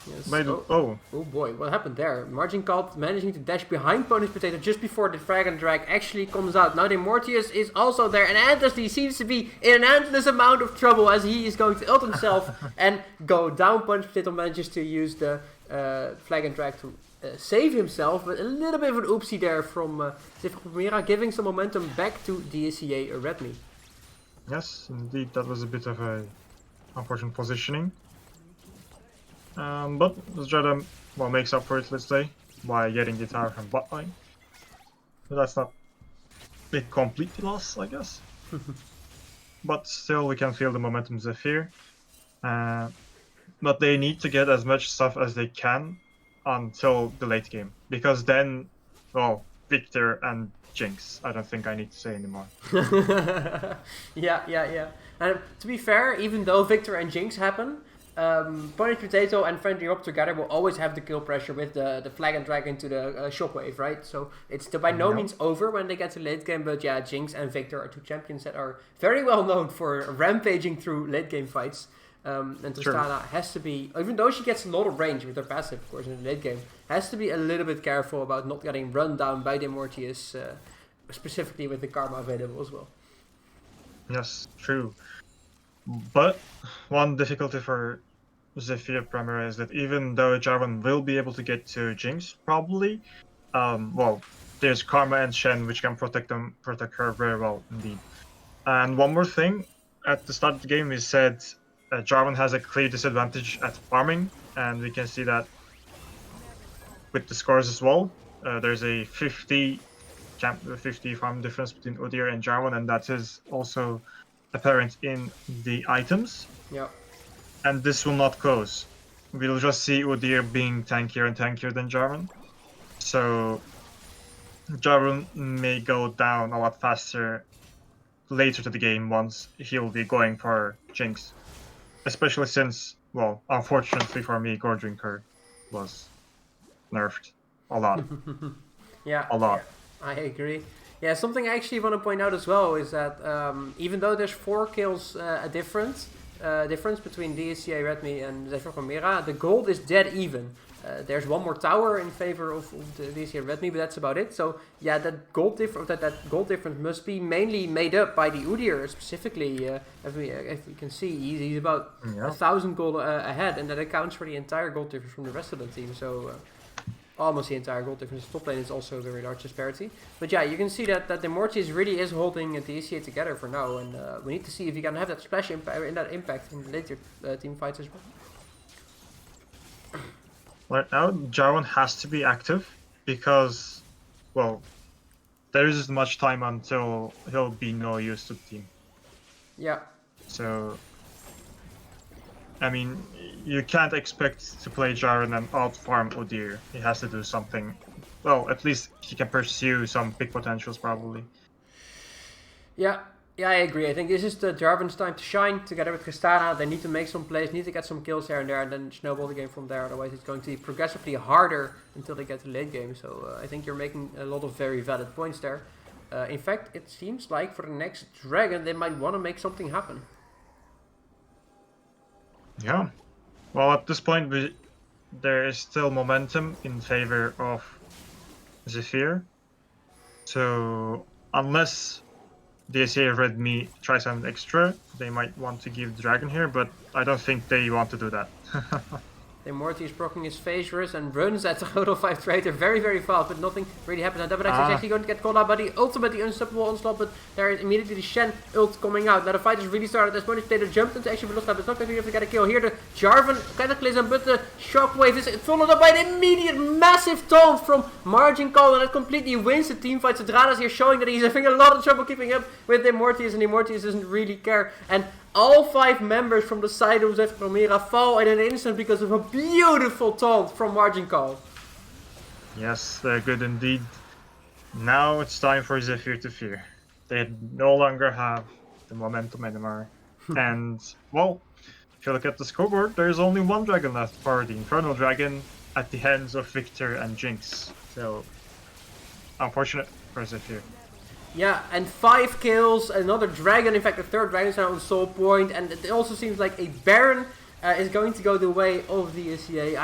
Yes. Oh boy, what happened there? Margin Cult managing to dash behind Ponish Potato just before the Dragon Drag actually comes out. Now the Mortius is also there, and Antlessly seems to be in an endless amount of trouble as he is going to ult himself and go down. Ponish Potato manages to use the Flag and Drag to save himself, but a little bit of an oopsie there from Zephyr Primera, giving some momentum back to DSEA Redmi. Yes, indeed, that was a bit of a unfortunate positioning. But Zrada makes up for it, let's say, by getting the tower from bot line. But that's not a complete loss, I guess. But still, we can feel the momentum Zephyr. But they need to get as much stuff as they can until the late game, because then, Victor and Jinx, I don't think I need to say anymore. Yeah. And to be fair, even though Victor and Jinx happen, Ponish Potato and Friendly Rob together will always have the kill pressure with the Flag and Drag into the Shockwave, right? So it's by no means over when they get to late game, but yeah, Jinx and Victor are 2 champions that are very well known for rampaging through late game fights. And Tristana has to be, even though she gets a lot of range with her passive, of course, in the late game, has to be a little bit careful about not getting run down by the Mortius, specifically with the Karma available as well. Yes, true. But one difficulty for Zephyr Primera is that even though Jarvan will be able to get to Jinx, probably, well, there's Karma and Shen which can protect her very well indeed. And one more thing, at the start of the game we said Jarvan has a clear disadvantage at farming, and we can see that with the scores as well. There's a 50 farm difference between Udyr and Jarvan, and that is also apparent in the items. Yeah. And this will not close. We'll just see Udyr being tankier and tankier than Jarvan. So Jarvan may go down a lot faster later to the game once he'll be going for Jinx. Especially since, well, unfortunately for me, Gore Drinker was nerfed a lot. Yeah. A lot. I agree. Yeah, something I actually want to point out as well is that even though there's 4 kills a difference between DSEA Redmi and Zephyr Primera, the gold is dead even. There's one more tower in favor of the DSEA Redmi, but that's about it. So yeah, that gold difference must be mainly made up by the Udyr specifically. If we can see, he's about 1,000 gold ahead, and that accounts for the entire gold difference from the rest of the team. So. Almost the entire gold difference. Top lane is also a very large disparity. But yeah, you can see that the Mortis really is holding the DSEA together for now. And we need to see if he can have that splash impact in the later team fights as well. Right now, Jarvan has to be active because, well, there isn't much time until he'll be no use to the team. Yeah. So, I mean, you can't expect to play Jarvan and out-farm Udyr. He has to do something. Well, at least he can pursue some big potentials, probably. Yeah, I agree. I think this is the Jarvan's time to shine together with Tristana. They need to make some plays, need to get some kills here and there, and then snowball the game from there. Otherwise, it's going to be progressively harder until they get to late game. So I think you're making a lot of very valid points there. In fact, it seems like for the next Dragon, they might want to make something happen. Yeah. Well, at this point, there is still momentum in favor of Zephyr. So, unless DSEA Redmi tries something extra, they might want to give Dragon here, but I don't think they want to do that. Then Morty is proccing his phase rush and runs at the total 5 traitor very, very fast, but nothing really happens. And Davidex is actually going to get called out by the ultimate, the unstoppable onslaught, but there is immediately the Shen ult coming out. Now the fight has really started. As Morty Tater jumped into actually Velocity, but it's not going to be able to get a kill. Here the Jarvan Cataclysm, but the Shockwave is followed up by an immediate massive taunt from Margin Call, and it completely wins the team fight. Zedrada's here showing that he's having a lot of trouble keeping up with Immortius, and Immortius doesn't really care. And all 5 members from the side of Zephyr Primera fall in an instant because of a beautiful taunt from Margin Call. Yes, they're good indeed. Now it's time for Zephyr to fear. They no longer have the momentum anymore. And, well, if you look at the scoreboard, there's only one dragon left for the Infernal Dragon at the hands of Victor and Jinx. So, unfortunate for Zephyr. Yeah, and 5 kills, another dragon, in fact the 3rd dragon is now on soul point, and it also seems like a Baron is going to go the way of the DSEA.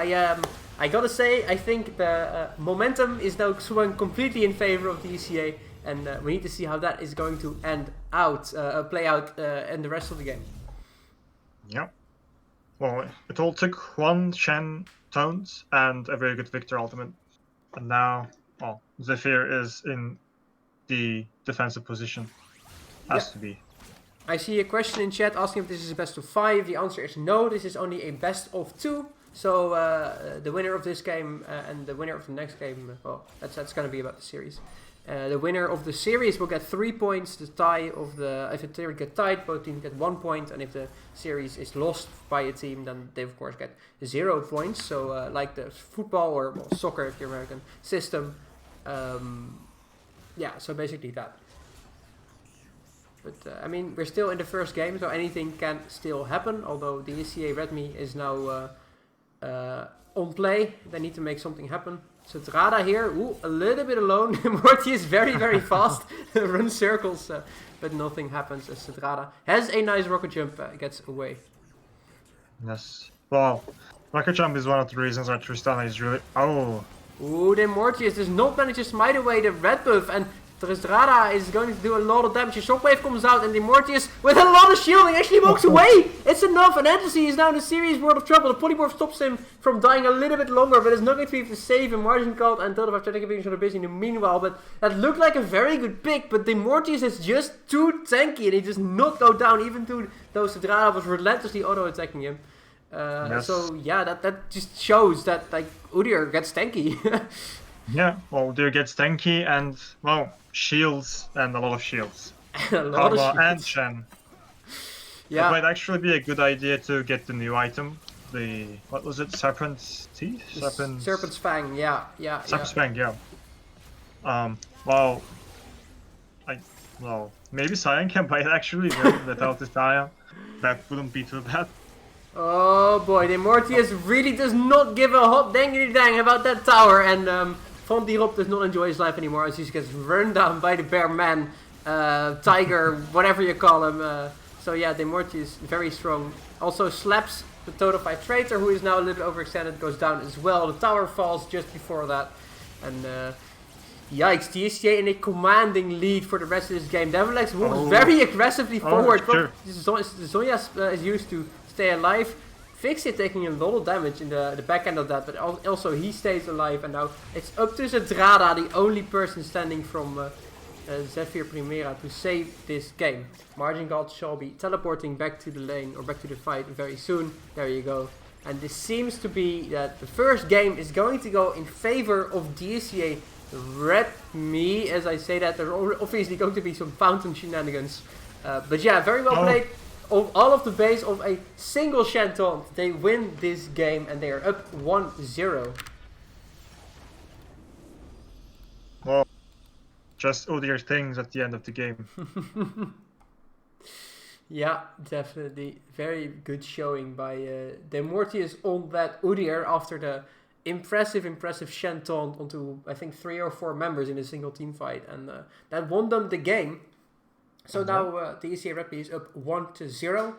I gotta say, I think the momentum is now swung completely in favor of the DSEA, and we need to see how that is going to play out in the rest of the game. Yeah. Well, it all took one Shen taunt and a very good Victor ultimate, and now, well, Zephyr is in the defensive position. Has to be. I see a question in chat asking if this is a best of 5. The answer is no, this is only a best of 2. So the winner of this game and the winner of the next game, well, that's going to be about the series. The winner of the series will get 3 points. The tie of if the series get tied, both teams get 1 point, and if the series is lost by a team, then they of course get 0 points. So like the football or soccer, if you're American system. Yeah, so basically that. But I mean, we're still in the first game, so anything can still happen. Although the DSEA Redmi is now on play, they need to make something happen. Zedrada here, a little bit alone. Morty is very, very fast, runs circles, but nothing happens as Zedrada has a nice rocket jump, gets away. Yes. Well, rocket jump is one of the reasons why Tristana is really... Ooh, then Mortius does not manage to smite away the red buff, and Tristana is going to do a lot of damage. Shockwave comes out and the Mortius with a lot of shielding actually walks away. It's enough and Endlessly is now in a serious world of trouble. The Polymorph stops him from dying a little bit longer, but it's not going to be able to save him. Margin Cult and Total of Athletic being sort of busy in the meanwhile, but that looked like a very good pick, but the Mortius is just too tanky and he does not go down even though Tristana was relentlessly auto-attacking him. So yeah, that just shows that like Udyr gets tanky. Yeah, well, Udyr gets tanky and, well, shields and a lot of shields. A lot of shields. And Shen. Yeah. It might actually be a good idea to get the new item. The, what was it, Serpent's Teeth? Serpent's Fang, yeah. Serpent's Fang, yeah. Well, maybe Cyan can buy it actually without this Taya. That wouldn't be too bad. Oh boy, the Mortius really does not give a hot dangity dang about that tower, and Von Dirop does not enjoy his life anymore as he gets run down by the bear man, tiger, whatever you call him. So yeah, the Mortius very strong. Also slaps the Total 5 traitor, who is now a little bit overextended, goes down as well. The tower falls just before that, and yikes, DSEA in a commanding lead for the rest of this game. Devilex moves very aggressively forward, but Zhonya is used to stay alive. Fixit taking a lot of damage in the back end of that, but also he stays alive, and now it's up to Zedrada, the only person standing from Zephyr Primera, to save this game. Margin God shall be teleporting back to the lane, or back to the fight very soon. There you go. And this seems to be that the first game is going to go in favor of DSEA Red Me. As I say that, there's obviously going to be some fountain shenanigans. But yeah, very well played. All of the base of a single Shanton. They win this game and they are up 1-0. Well, just Udyr things at the end of the game. Yeah, definitely. Very good showing by the Mortius on that Udyr after the impressive Shanton onto, I think, 3 or 4 members in a single team fight. And that won them the game. So now the DSEA Red is up 1-0.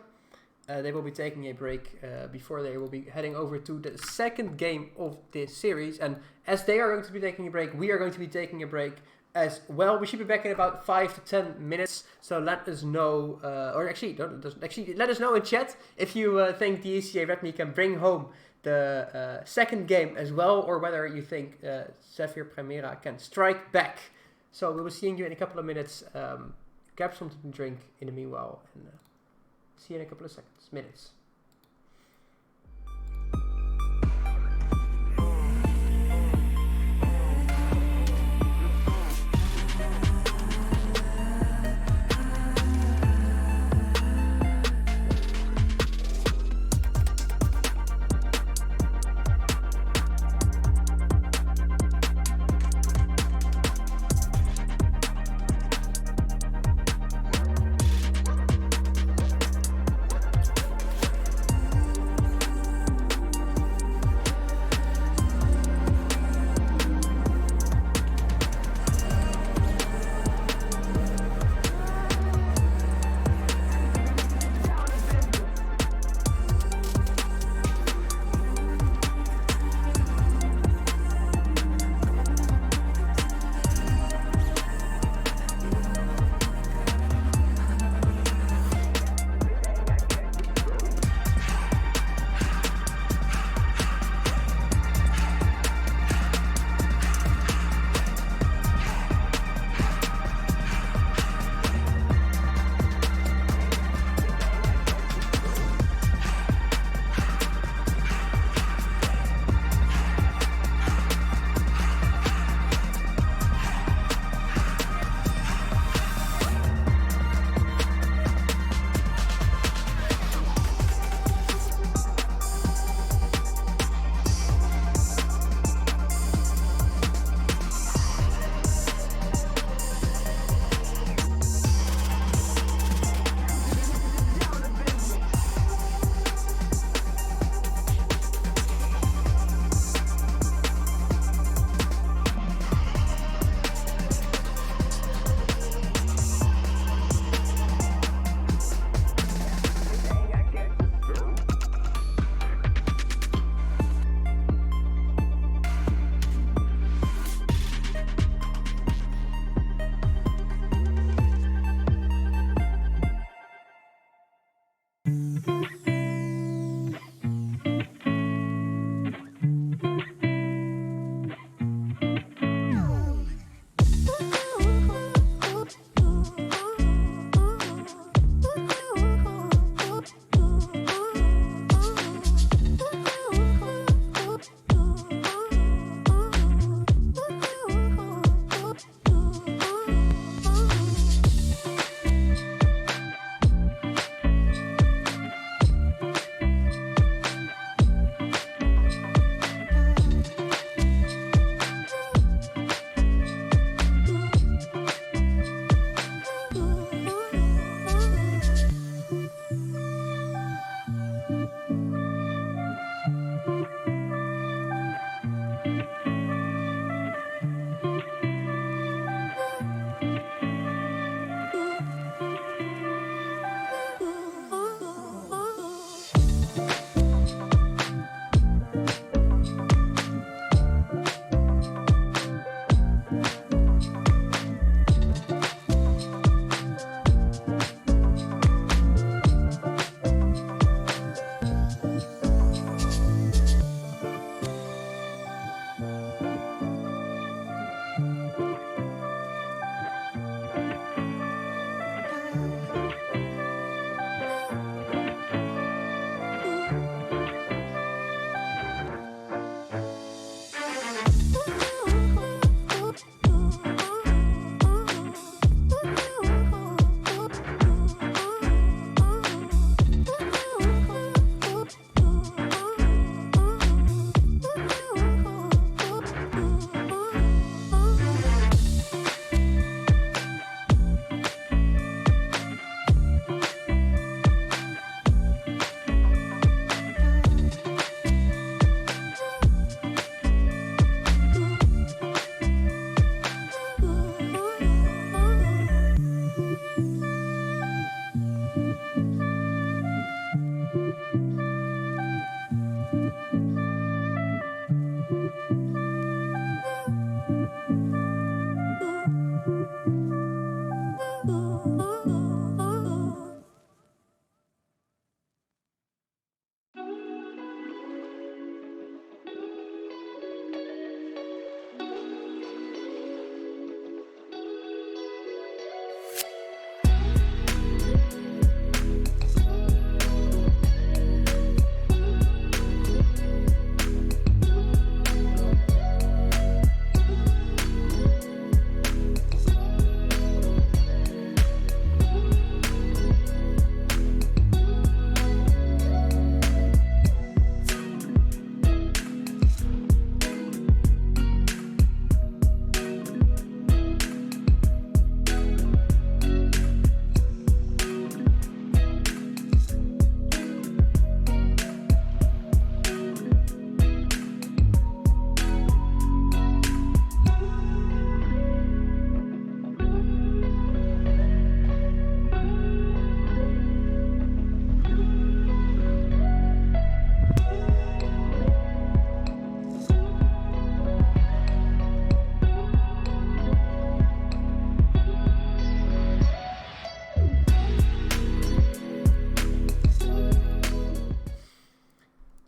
They will be taking a break before they will be heading over to the second game of this series. And as they are going to be taking a break, we are going to be taking a break as well. We should be back in about 5 to 10 minutes. So let us know, let us know in chat if you think DSEA Red can bring home the second game as well, or whether you think Zephyr Primera can strike back. So we will see you in a couple of minutes. Grab something to drink in the meanwhile, and see you in a couple of minutes.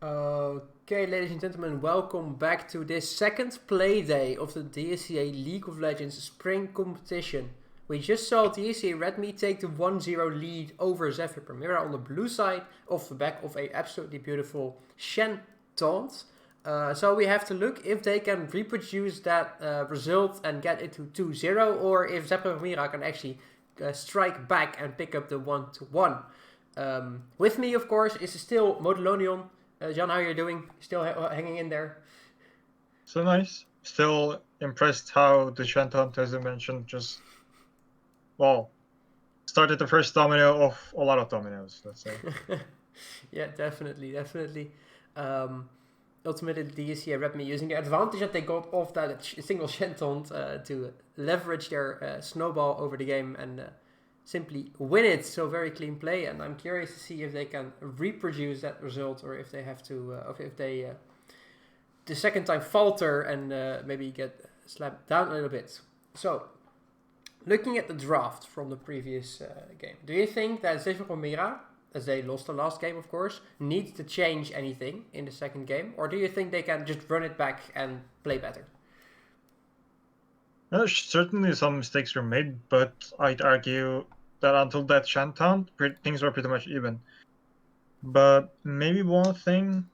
Okay, ladies and gentlemen, welcome back to this second play day of the DSEA League of Legends Spring Competition. We just saw DSEA Redmi take the 1-0 lead over Zephyr Primera on the blue side off the back of a absolutely beautiful Shen taunt. So we have to look if they can reproduce that result and get it to 2-0, or if Zephyr Primera can actually strike back and pick up the 1-1. With me, of course, is still Modulonion. Jan, how are you doing? Still hanging in there? So nice. Still impressed how the Shenton, as you mentioned, just, well, started the first domino of a lot of dominoes, let's say. Yeah, definitely. Um, Ultimately, the DSEA Redmi using the advantage that they got off that single Shenton to leverage their snowball over the game and simply win it. So very clean play, and I'm curious to see if they can reproduce that result, or if they have to, or if they the second time falter and maybe get slapped down a little bit. So, looking at the draft from the previous game, do you think that Zephyr Primera, as they lost the last game, of course, needs to change anything in the second game, or do you think they can just run it back and play better? Certainly some mistakes were made, but I'd argue that until that Shenton, things were pretty much even. But maybe one thing,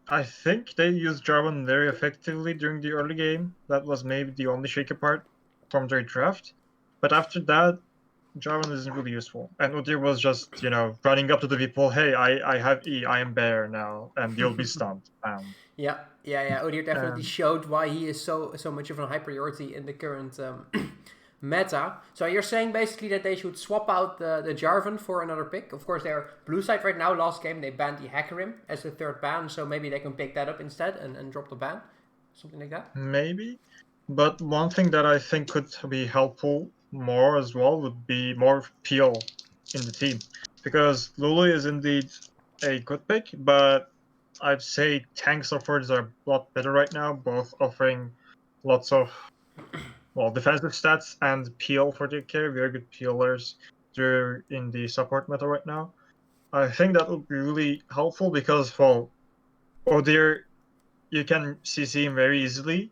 I think they used Jarvan very effectively during the early game. That was maybe the only shaky part from their draft. But after that, Jarvan isn't really useful. And Udyr was just, running up to the people, hey, I have E, I am Bear now, and you'll be stunned. Yeah. Odir definitely And showed why he is so much of a high priority in the current meta. So you're saying basically that they should swap out the Jarvan for another pick. Of course, they're blue side right now. Last game they banned the Hackerim as the third ban, so maybe they can pick that up instead and drop the ban, something like that. maybe. But one thing that I think could be helpful more as well would be more peel in the team. Because Lulu is indeed a good pick, but I'd say tank supports are a lot better right now, both offering lots of defensive stats and peel for the carry, very good peelers. They're in the support meta right now. I think that would be really helpful because, Odir, you can CC him very easily,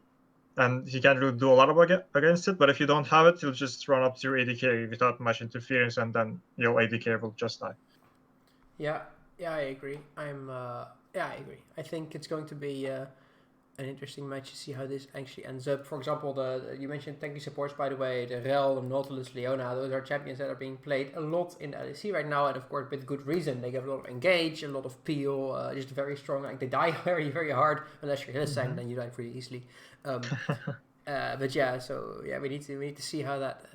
and he can't really do a lot against it. But if you don't have it, you'll just run up to your AD carry without much interference, and then your AD carry will just die. Yeah, yeah, I agree. I agree. I think it's going to be an interesting match to see how this actually ends up. For example, you mentioned tanky supports, by the way, the Rel, the Nautilus, Leona. Those are champions that are being played a lot in LEC right now, and of course with good reason. They get a lot of engage, a lot of peel, just very strong. Like they die very hard unless you're Hillsang, then you die pretty easily. But yeah, so yeah, we need to see how that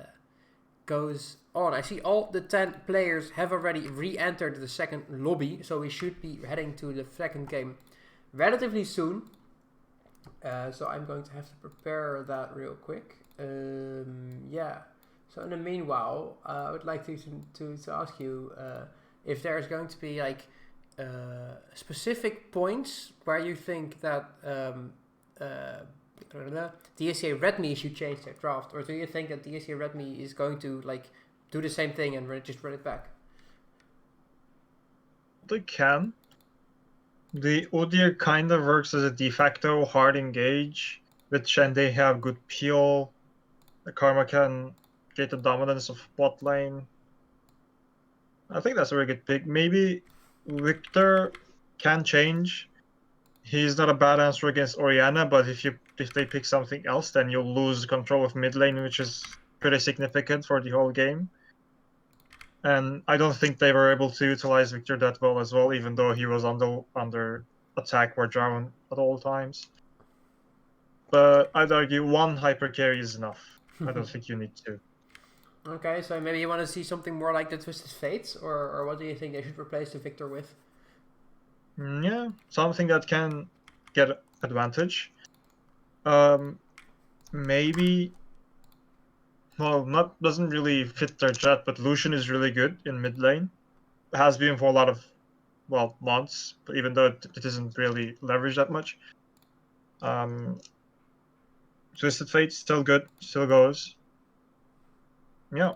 goes on. I see all the 10 players have already re-entered the second lobby, so we should be heading to the second game relatively soon. So I'm going to have to prepare that real quick. Yeah. So in the meanwhile, I would like to ask you if there's going to be like specific points where you think that DSEA Redmi should change their draft, or do you think that DSEA Redmi is going to like do the same thing and just run it back? They can. The Udyr kind of works as a de facto hard engage, which and they have good peel. The Karma can get the dominance of bot lane. I think that's a very good pick. Maybe Victor can change. He's not a bad answer against Orianna, but if they pick something else, then you'll lose control of mid lane, which is pretty significant for the whole game. And I don't think they were able to utilize Victor that well as well, even though he was under attack for Jarvan at all times. But I'd argue one hyper carry is enough. I don't think you need two. Okay, so maybe you want to see something more like the Twisted Fates, or what do you think they should replace the Victor with? Yeah, something that can get advantage. Maybe, well, not doesn't really fit their chat, but Lucian is really good in mid lane. Has been for a lot of months, but even though it isn't really leveraged that much. Twisted Fate still good, still goes. Yeah.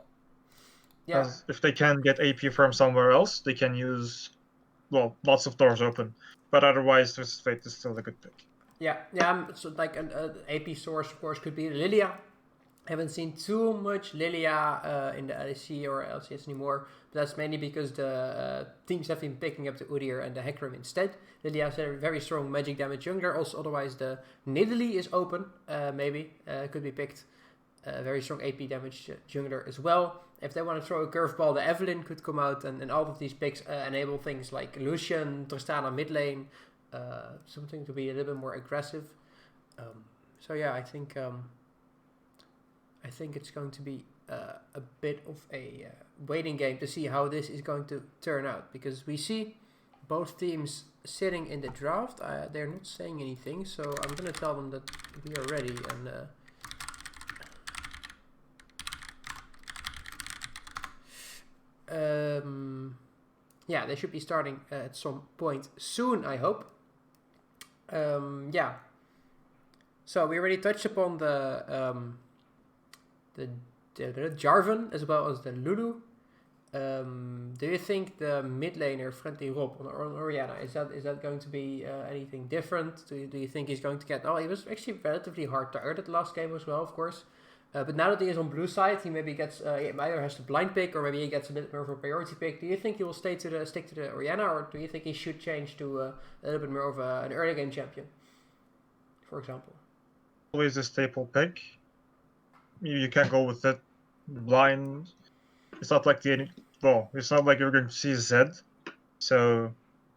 Yeah, As if they can get AP from somewhere else, they can use lots of doors open. But otherwise, Twisted Fate is still a good pick. Yeah. So like an AP source, of course, could be Lilia. Haven't seen too much Lilia in the LEC or LCS anymore. But that's mainly because the teams have been picking up the Udyr and the Hecarim instead. Lilia has a very strong magic damage jungler. Also, otherwise the Nidalee is open. Maybe could be picked. Very strong AP damage jungler as well. If they want to throw a curveball, the Evelynn could come out, and all of these picks enable things like Lucian, Tristana mid lane, something to be a little bit more aggressive. So yeah, I think it's going to be a bit of a waiting game to see how this is going to turn out, because we see both teams sitting in the draft. They're not saying anything, so I'm going to tell them that we are ready. And yeah, they should be starting at some point soon, I hope. Yeah. So we already touched upon the Jarvan as well as the Lulu. Do you think the mid laner Friendly Rob on Orianna is that going to be anything different? Do you think he's going to get? Oh, he was actually relatively hard targeted last game as well, of course. But now that he is on blue side, he maybe gets he either has to blind pick or maybe he gets a bit more of a priority pick. Do you think he will stick to the Orianna, or do you think he should change to a little bit more of an early game champion, for example? Always a staple pick. You can't go with it blind. It's not like it's not like you're going to see Zed,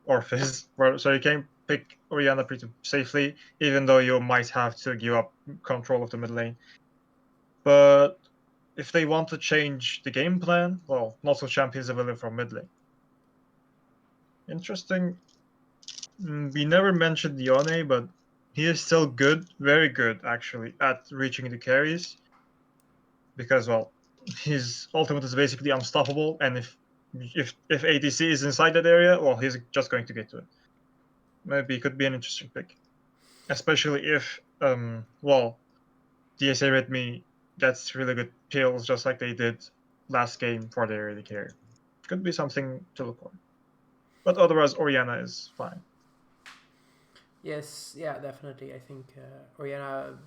or Fizz, so you can pick Orianna pretty safely, even though you might have to give up control of the mid lane. But if they want to change the game plan, lots of champions available from mid lane. Interesting. We never mentioned Yone, but he is still good, very good actually, at reaching the carries. Because his ultimate is basically unstoppable, and if ADC is inside that area, he's just going to get to it. Maybe it could be an interesting pick, especially if DSA Redmi gets really good kills just like they did last game for their early carry. Could be something to look for. But otherwise, Orianna is fine. Yes, yeah, definitely. I think Orianna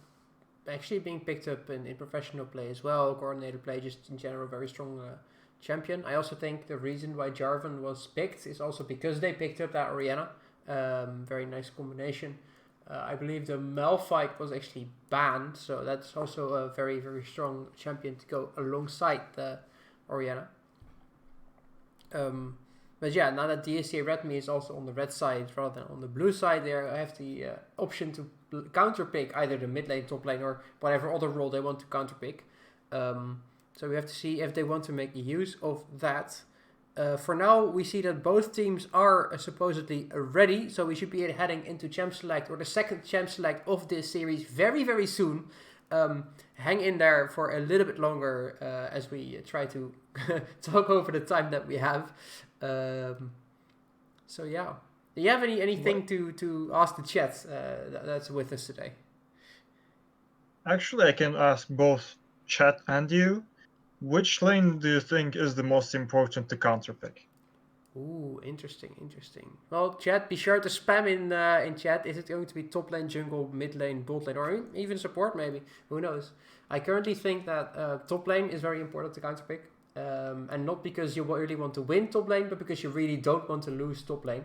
actually being picked up in professional play as well, coordinated play, just in general, very strong champion. I also think the reason why Jarvan was picked is also because they picked up that Orianna. Very nice combination. I believe the Malphite was actually banned, so that's also a very, very strong champion to go alongside the Orianna. But yeah, now that DSEA Redmi is also on the red side rather than on the blue side, they have the option to counter pick either the mid lane, top lane, or whatever other role they want to counter pick. So we have to see if they want to make use of that. For now, we see that both teams are supposedly ready, so we should be heading into Champ Select, or the second Champ Select of this series, very, very soon. Hang in there for a little bit longer as we try to talk over the time that we have. So yeah, do you have anything to ask the chat that's with us today? Actually, I can ask both chat and you. Which lane do you think is the most important to counter pick? Ooh, interesting. Well, chat, be sure to spam in chat. Is it going to be top lane, jungle, mid lane, bot lane, or even support maybe? Who knows? I currently think that top lane is very important to counter pick. And not because you really want to win top lane, but because you really don't want to lose top lane.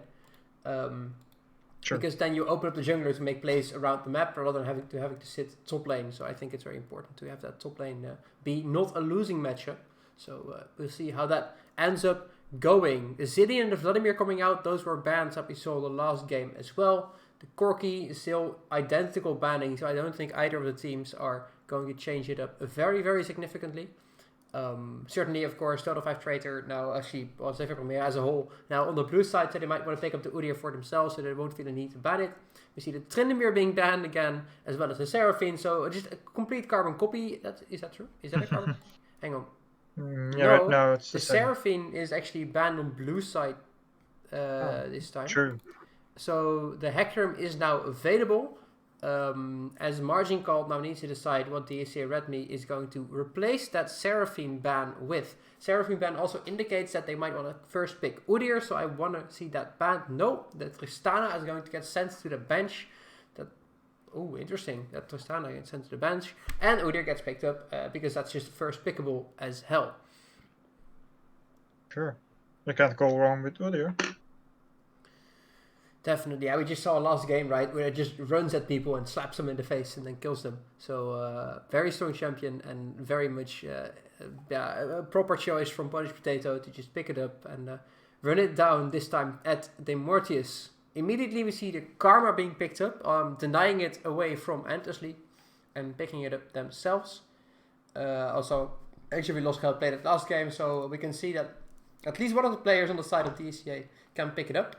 Sure. Because then you open up the jungler to make plays around the map rather than having to sit top lane. So I think it's very important to have that top lane be not a losing matchup. So we'll see how that ends up going. The Zilean and the Vladimir coming out, those were bans that we saw the last game as well. The Corki is still identical banning, so I don't think either of the teams are going to change it up very, very significantly. Certainly, of course, Total 5 Traitor now actually, Zephyr Primera as a whole, now on the blue side, so they might want to pick up the Udyr for themselves, so they won't feel the need to ban it. We see the Tryndamere being banned again, as well as the Seraphine, so just a complete carbon copy. Is that true? Is that a carbon? Hang on. Yeah, no, right now it's the Seraphine is actually banned on blue side this time. True. So the Hecarim is now available. As margin call now needs to decide what DSEA Redmi is going to replace that Seraphine ban with. Seraphine ban also indicates that they might want to first pick Udyr, so I want to see that ban. No, that Tristana is going to get sent to the bench. Oh, interesting. That Tristana gets sent to the bench. And Udyr gets picked up because that's just first pickable as hell. Sure. You can't go wrong with Udyr. Definitely. Yeah, we just saw last game, right? Where it just runs at people and slaps them in the face and then kills them. So, very strong champion and very much a proper choice from Polish Potato to just pick it up and run it down this time at Demortius. Immediately we see the Karma being picked up, denying it away from Antlesly and picking it up themselves. Also, actually we lost how played it last game, so we can see that at least one of the players on the side of DSEA can pick it up.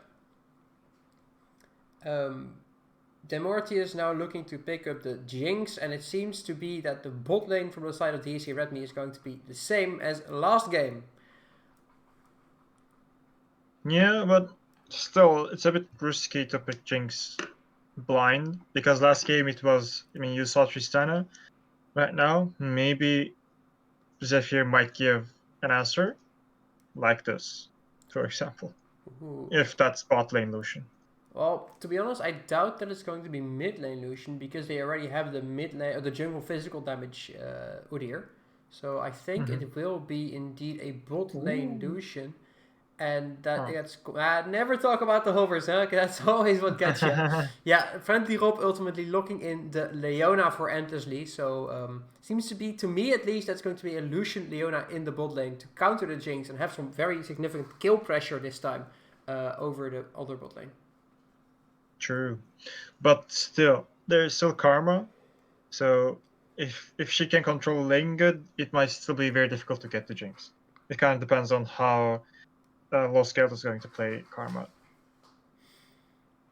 Demortius now looking to pick up the Jinx, and it seems to be that the bot lane from the side of DSEA Redmi is going to be the same as last game. Yeah, but still, it's a bit risky to pick Jinx blind, because last game it was, you saw Tristana. Right now, maybe Zephyr might give an answer like this, for example. Ooh. If that's bot lane Lucian. Well, to be honest, I doubt that it's going to be mid lane Lucian because they already have the mid lane or the jungle physical damage Udyr. So I think it will be indeed a bot lane Lucian. And that gets... never talk about the hovers, huh? That's always what gets you. Yeah, Friendly Rob ultimately looking in the Leona for Antlesly. So, seems to be, to me at least, that's going to be a Lucian Leona in the bot lane to counter the Jinx and have some very significant kill pressure this time over the other bot lane. True. But still, there's still Karma. So, if she can control lane good, it might still be very difficult to get the Jinx. It kind of depends on how... Lost Geld is going to play Karma.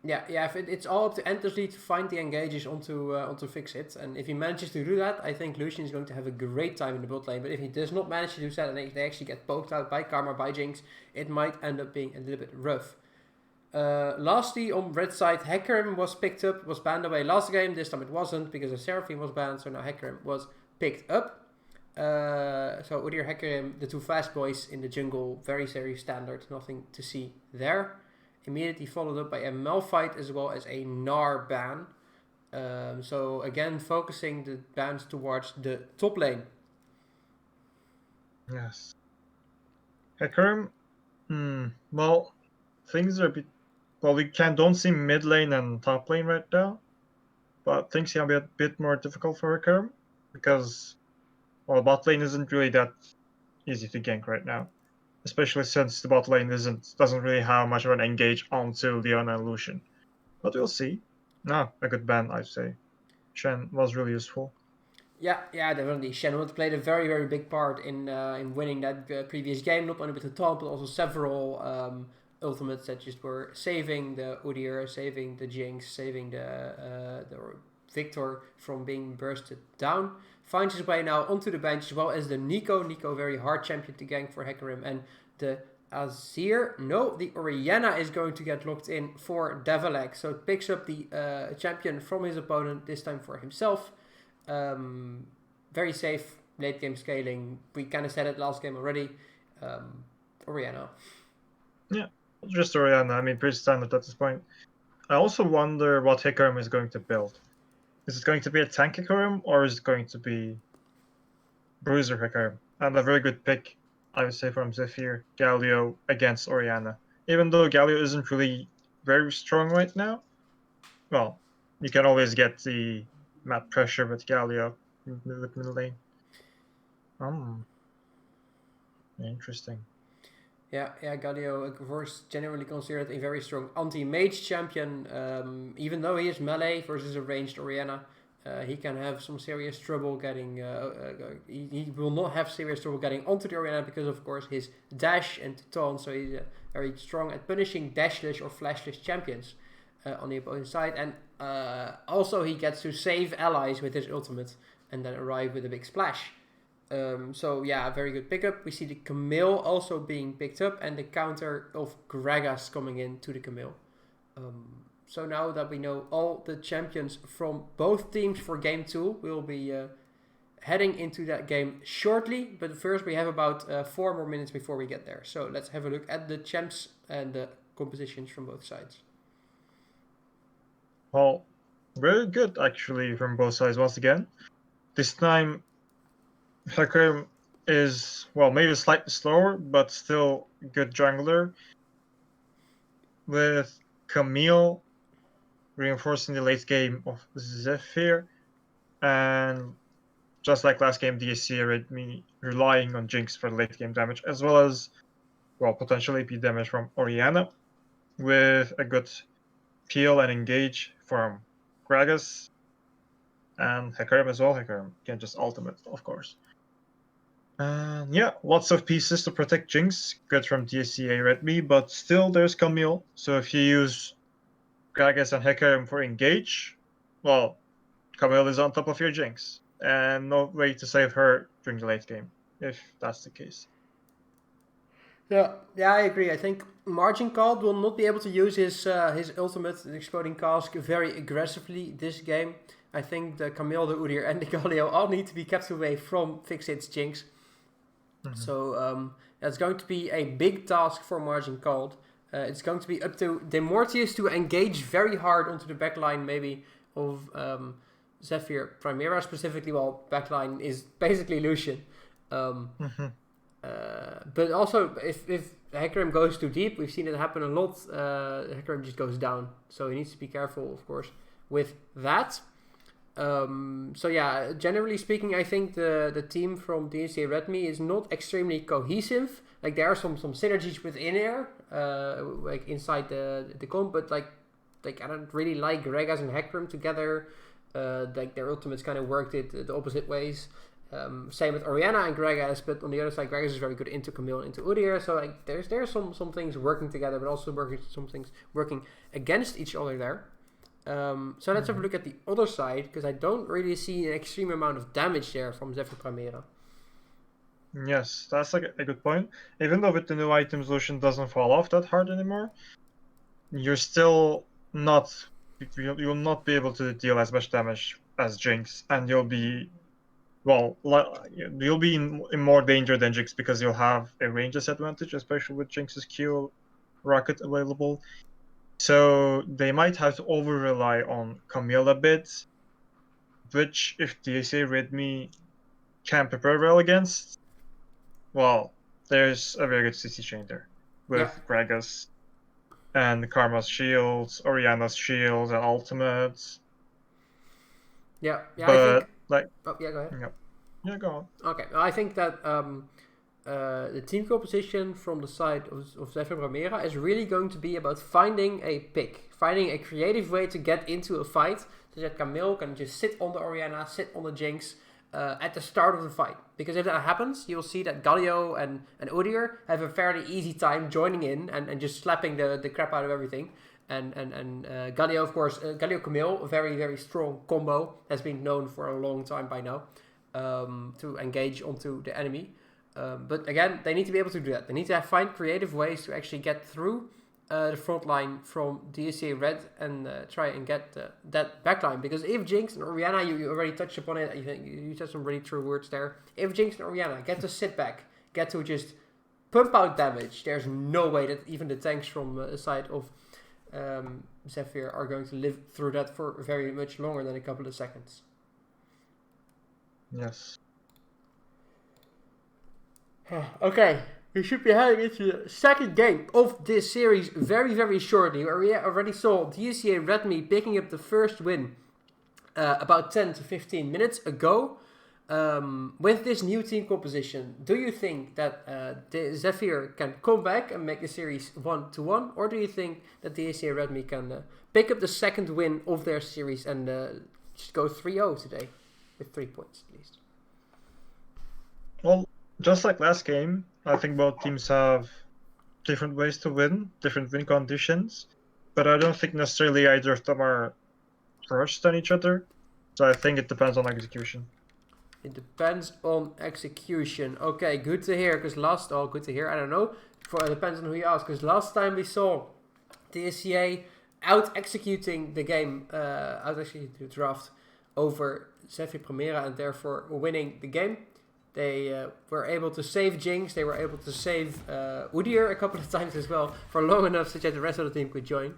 Yeah. It's all up to Antlesly to find the engages onto fix it, and if he manages to do that, I think Lucian is going to have a great time in the bot lane. But if he does not manage to do that, and they actually get poked out by Karma, by Jinx, it might end up being a little bit rough. Lastly, on red side, Hecarim was picked up, was banned away last game. This time it wasn't because the Seraphine was banned, so now Hecarim was picked up. So Udyr, Hecarim, the two fast boys in the jungle, very, very standard, nothing to see there. Immediately followed up by a Malphite as well as a Gnar ban. So again, focusing the bans towards the top lane. Yes. Hecarim, well, things are a bit... Well, we don't see mid lane and top lane right now, but things can be a bit more difficult for Hecarim because... Well, bot lane isn't really that easy to gank right now, especially since the bot lane doesn't really have much of an engage onto Leona and Lucian. But we'll see. A good ban, I'd say. Shen was really useful. Yeah, definitely. Shen would played a very, very big part in winning that previous game, not only with the taunt, but also several ultimates that just were saving the Udyr, saving the Jinx, saving the Victor from being bursted down. Finds his way now onto the bench as well as the Nico. Nico, very hard champion to gank for Hecarim. And the Azir, the Orianna is going to get locked in for Devilac. So it picks up the champion from his opponent, this time for himself. Very safe, late game scaling. We kind of said it last game already. Orianna. Yeah, just Orianna. Pretty standard at this point. I also wonder what Hecarim is going to build. Is it going to be a tank Hecarim or is it going to be Bruiser Hecarim? And a very good pick, I would say, from Zephyr, Galio against Orianna. Even though Galio isn't really very strong right now, well, you can always get the map pressure with Galio with middle lane. Interesting. Yeah, Galio, of course, generally considered a very strong anti-mage champion. Even though he is melee versus a ranged Orianna, he can have some serious trouble getting... he will not have serious trouble getting onto the Orianna because, of course, his dash and taunt. So he's very strong at punishing dashless or flashless champions on the opponent's side. And also he gets to save allies with his ultimate and then arrive with a big splash. So yeah, very good pickup. We see the Camille also being picked up and the counter of Gragas coming in to the Camille. So now that we know all the champions from both teams for game 2, we'll be heading into that game shortly. But first we have about 4 more minutes before we get there. So let's have a look at the champs and the compositions from both sides. Well, very good actually from both sides once again. This time, Hecarim is, well, maybe slightly slower, but still good jungler. With Camille reinforcing the late game of Zephyr, and just like last game, DSEA Redmi relying on Jinx for late game damage, as well as, well, potential AP damage from Orianna, with a good peel and engage from Gragas, and Hecarim as well. Hecarim can just ultimate, of course. And yeah, lots of pieces to protect Jinx, good from DSEA Redmi, but still there's Camille, so if you use Gragas and Hecarim for engage, well, Camille is on top of your Jinx, and no way to save her during the late game, if that's the case. Yeah, I agree. I think Margin Called will not be able to use his ultimate, the Exploding Cask, very aggressively this game. I think the Camille, the Udyr, and the Galio all need to be kept away from Fixate's Jinx. Mm-hmm. So that's going to be a big task for Margin Called. It's going to be up to Demortius to engage very hard onto the backline, maybe, of Zephyr. Primera specifically, well, backline is basically Lucian. But also, if Hecarim goes too deep, we've seen it happen a lot, Hecarim just goes down. So he needs to be careful, of course, with that. So yeah, generally speaking, I think the team from DSEA Redmi is not extremely cohesive. Like, there are some synergies within there, like inside the comp, but like I don't really like Gragas and Hecarim together. Like, their ultimates kind of worked it the opposite ways. Same with Orianna and Gragas, but on the other side, Gragas is very good into Camille and into Udyr. So like, there's some things working together, but also some things working against each other there. So let's have a look at the other side, because I don't really see an extreme amount of damage there from Zephyr Primera. Yes, that's like a good point. Even though with the new items, Lucian doesn't fall off that hard anymore, you're still not, you'll not be able to deal as much damage as Jinx, and you'll be, well, you'll be in more danger than Jinx, because you'll have a range disadvantage, especially with Jinx's Q rocket available. So they might have to over-rely on Camille a bit, which, if DSEA Redmi can prepare well against, well, there's a very good CC chain there, with Gragas and Karma's shields, Orianna's shields, and ultimates. Yeah, but, I think... like... Oh, yeah, go ahead. Yeah, go on. Okay, I think that the team composition from the side of Zephyr Primera is really going to be about finding a pick, finding a creative way to get into a fight, so that Camille can just sit on the Orianna, sit on the Jinx at the start of the fight. Because if that happens, you'll see that Galio and Udyr have a fairly easy time joining in and just slapping the crap out of everything. And Galio, of course, Galio Camille, a very, very strong combo, has been known for a long time by now, to engage onto the enemy. But again, they need to be able to do that. They need to find creative ways to actually get through the front line from DSEA Red and try and get that back line. Because if Jinx and Orianna, you already touched upon it, you said some really true words there. If Jinx and Orianna get to sit back, get to just pump out damage, there's no way that even the tanks from the side of Zephyr are going to live through that for very much longer than a couple of seconds. Yes. Okay, we should be heading into the second game of this series very, very shortly. Where we already saw DSEA Redmi picking up the first win about 10 to 15 minutes ago. With this new team composition, do you think that the Zephyr can come back and make the series 1-1? Or do you think that DSEA Redmi can pick up the second win of their series and just go 3-0 today? With 3 points at least. Well, just like last game, I think both teams have different ways to win, different win conditions, but I don't think necessarily either of them are worse than each other. So I think it depends on execution. It depends on execution. Okay, good to hear, because good to hear, I don't know. It depends on who you ask, because last time we saw DSEA out executing the game, out executing the draft over Zephyr Primera and therefore winning the game. They were able to save Jinx, they were able to save Udyr a couple of times as well for long enough so that the rest of the team could join.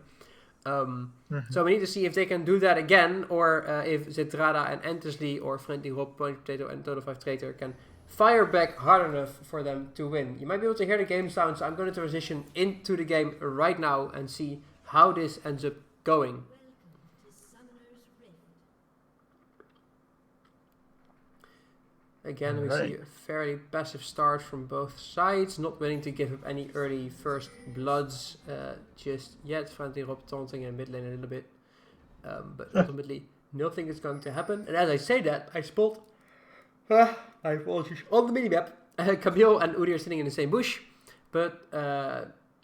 So we need to see if they can do that again, or if Zetrada and Entesley or Friendly Rob, Point Potato and Total 5 Traitor can fire back hard enough for them to win. You might be able to hear the game sound, so I'm going to transition into the game right now and see how this ends up going. Again, we see a fairly passive start from both sides, not willing to give up any early first bloods just yet. Friendly Rob taunting in mid lane a little bit, but ultimately nothing is going to happen. And as I say that, I spot my apologies on the minimap. Camille and Udyr sitting in the same bush, but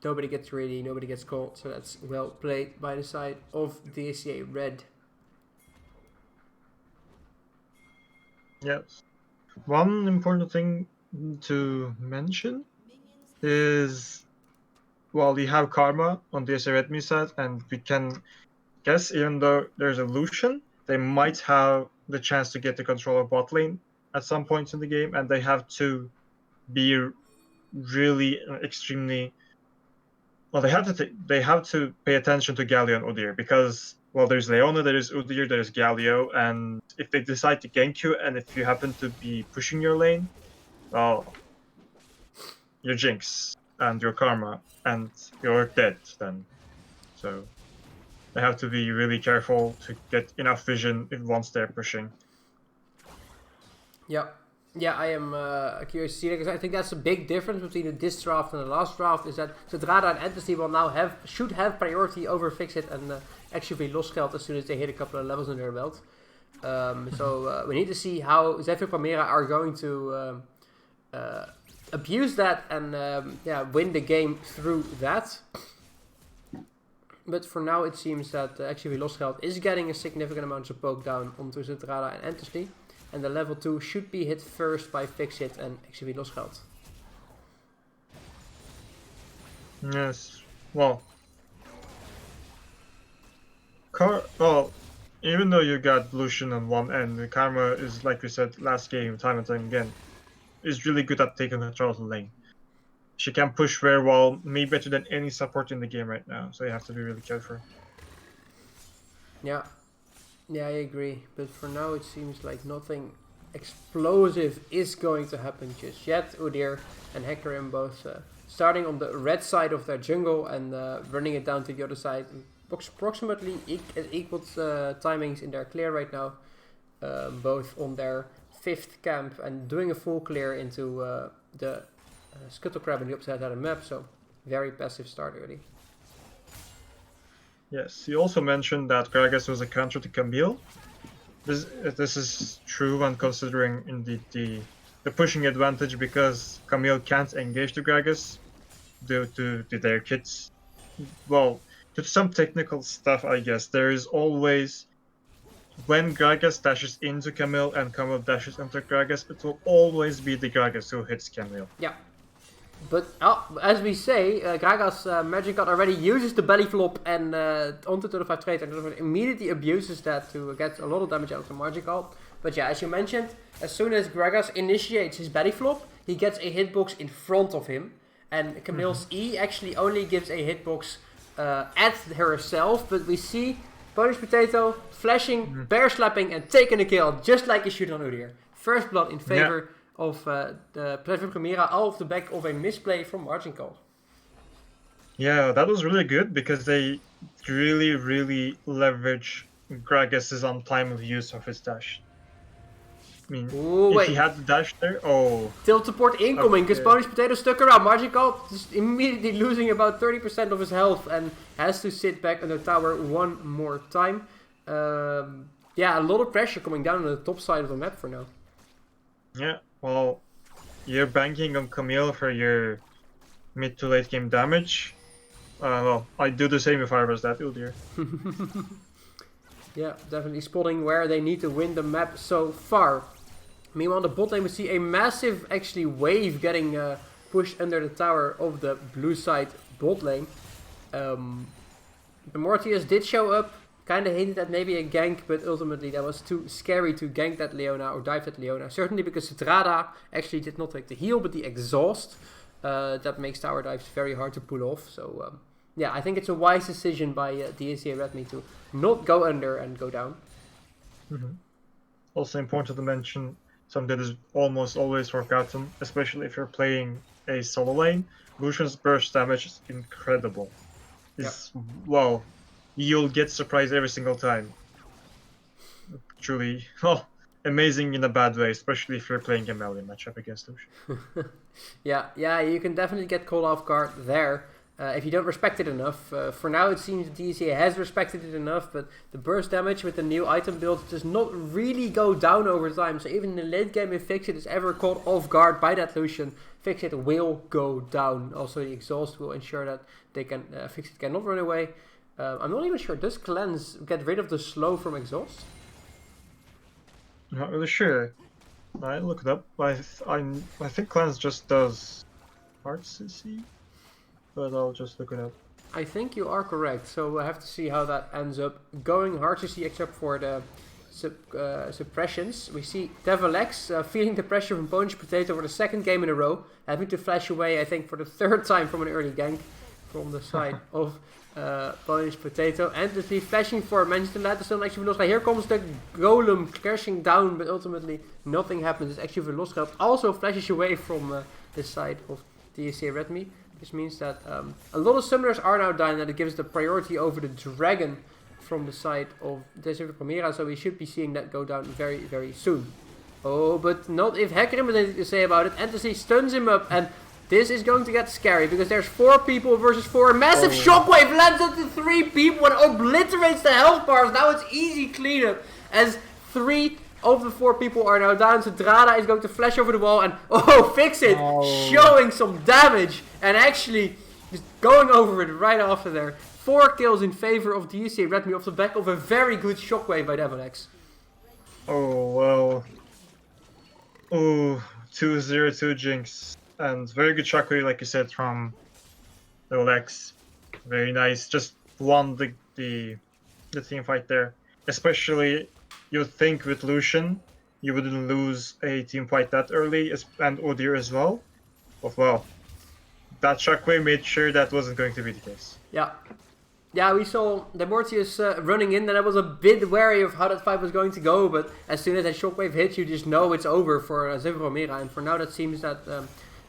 nobody gets ready, nobody gets called, so that's well played by the side of DSEA Red. Yes. One important thing to mention is, well, we have Karma on the DSEA Red side, and we can guess, even though there's a Lucian, they might have the chance to get the control of bot lane at some points in the game, and they have to be really extremely... Well, they have to pay attention to Galio and Udyr, because, well, there's Leona, there's Udyr, there's Galio, and if they decide to gank you, and if you happen to be pushing your lane, well, you're Jinx, and your Karma, and you're dead then. So they have to be really careful to get enough vision once they're pushing. Yeah, I am curious to see that, because I think that's a big difference between this draft and the last draft, is that Zetrada and Entesley will now should have priority over Fixit and actually lost Geld as soon as they hit a couple of levels in their belt. So we need to see how Zephyr Primera are going to abuse that and win the game through that. But for now it seems that actually Lost Geld is getting a significant amount of poke down onto Zetrada and Entesley. And the level 2 should be hit first by Fixit and actually Lost Geld. Yes, well, even though you got Lucian on one end, the Karma is, like we said last game, time and time again, is really good at taking control of the lane. She can push very well, maybe better than any support in the game right now, so you have to be really careful. Yeah, I agree, but for now it seems like nothing explosive is going to happen just yet. Udyr and Hecarim both starting on the red side of their jungle and running it down to the other side. Approximately equal timings in their clear right now, both on their 5th camp and doing a full clear into the Scuttle Crab on the upside of the map, so very passive start early. Yes, he also mentioned that Gragas was a counter to Camille. This is true when considering indeed the pushing advantage, because Camille can't engage the Gragas due to their kits. Well, to some technical stuff, I guess. There is always, when Gragas dashes into Camille and Camille dashes into Gragas, it will always be the Gragas who hits Camille. Yeah. But as we say, Gragas Magic God already uses the belly flop and onto the 5 trade and immediately abuses that to get a lot of damage out of the Magic God. But yeah, as you mentioned, as soon as Gragas initiates his belly flop, he gets a hitbox in front of him. And Camille's E actually only gives a hitbox at herself, but we see Polish Potato flashing, bear slapping and taking a kill, just like he should on Udyr. First blood in favor of the Zephyr Primera, all off the back of a misplay from Margin Call. Yeah, that was really good, because they really leverage Gragas's on time of use of his dash. I mean, if he had the dash there, Tilt support incoming, because Polish Potato stuck around. Margin Call just immediately losing about 30% of his health and has to sit back on the tower one more time. Yeah, a lot of pressure coming down on the top side of the map for now. Yeah, well, you're banking on Camille for your mid to late game damage. Well, I'd do the same if I was that Udyr. Yeah, definitely spotting where they need to win the map so far. Meanwhile, on the bot lane, we see a massive, actually, wave getting pushed under the tower of the blue side bot lane. The Mortius did show up, kind of hinted at maybe a gank, but ultimately that was too scary to gank that Leona or dive that Leona. Certainly because Strada actually did not take the heal, but the exhaust. That makes tower dives very hard to pull off. So yeah, I think it's a wise decision by DSEA Redmi to not go under and go down. Also important to mention, something that is almost always forgotten, especially if you're playing a solo lane. Lucian's burst damage is incredible. Wow, you'll get surprised every single time. Truly, amazing in a bad way, especially if you're playing a melee matchup against Lucian. Yeah, you can definitely get caught off guard there if you don't respect it enough. For now, it seems DSEA has respected it enough, but the burst damage with the new item build does not really go down over time. So even in the late game, if Fixit is ever caught off guard by that Lucian, Fixit will go down. Also, the exhaust will ensure that they can Fixit cannot run away. I'm not even sure. Does Cleanse get rid of the slow from exhaust? Not really sure. I look it up. I think Cleanse just does hard CC, but I'll just look it up. I think you are correct. So we'll have to see how that ends up going. Hard CC except for the suppressions. We see Devil X feeling the pressure from Polish Potato for the second game in a row, having to flash away, I think, for the third time from an early gank from the side of Polish Potato. Endlessly flashing for Manchester United. Still actually Velostra. Here comes the Golem crashing down, but ultimately nothing happens. It's actually Velostra also flashes away from this side of DSEA Redmi. This means that a lot of summoners are now dying, and it gives the priority over the Dragon from the side of Zephyr Primera, so we should be seeing that go down very, very soon. Oh, but not if Hecarim has anything to say about it. Endlessly stuns him up, and this is going to get scary, because there's 4 people versus 4. A massive shockwave lands onto 3 people and obliterates the health bars. Now it's easy cleanup, as 3 of the 4 people are now down. So Drada is going to flash over the wall, and Fixit showing some damage, and actually just going over it right after there. 4 kills in favor of DSEA Redmi off the back of a very good shockwave by Devil X. Oh, well. Oh, 2-0-2 Jinx. And very good shockwave, like you said, from Devil X. Very nice. Just won the team fight there. Especially, you'd think with Lucian, you wouldn't lose a team fight that early, and Odir as well. But well, that shockwave made sure that wasn't going to be the case. Yeah, we saw the Mortius running in, and I was a bit wary of how that fight was going to go, but as soon as that shockwave hits, you just know it's over for Zephyr Primera, and for now that seems that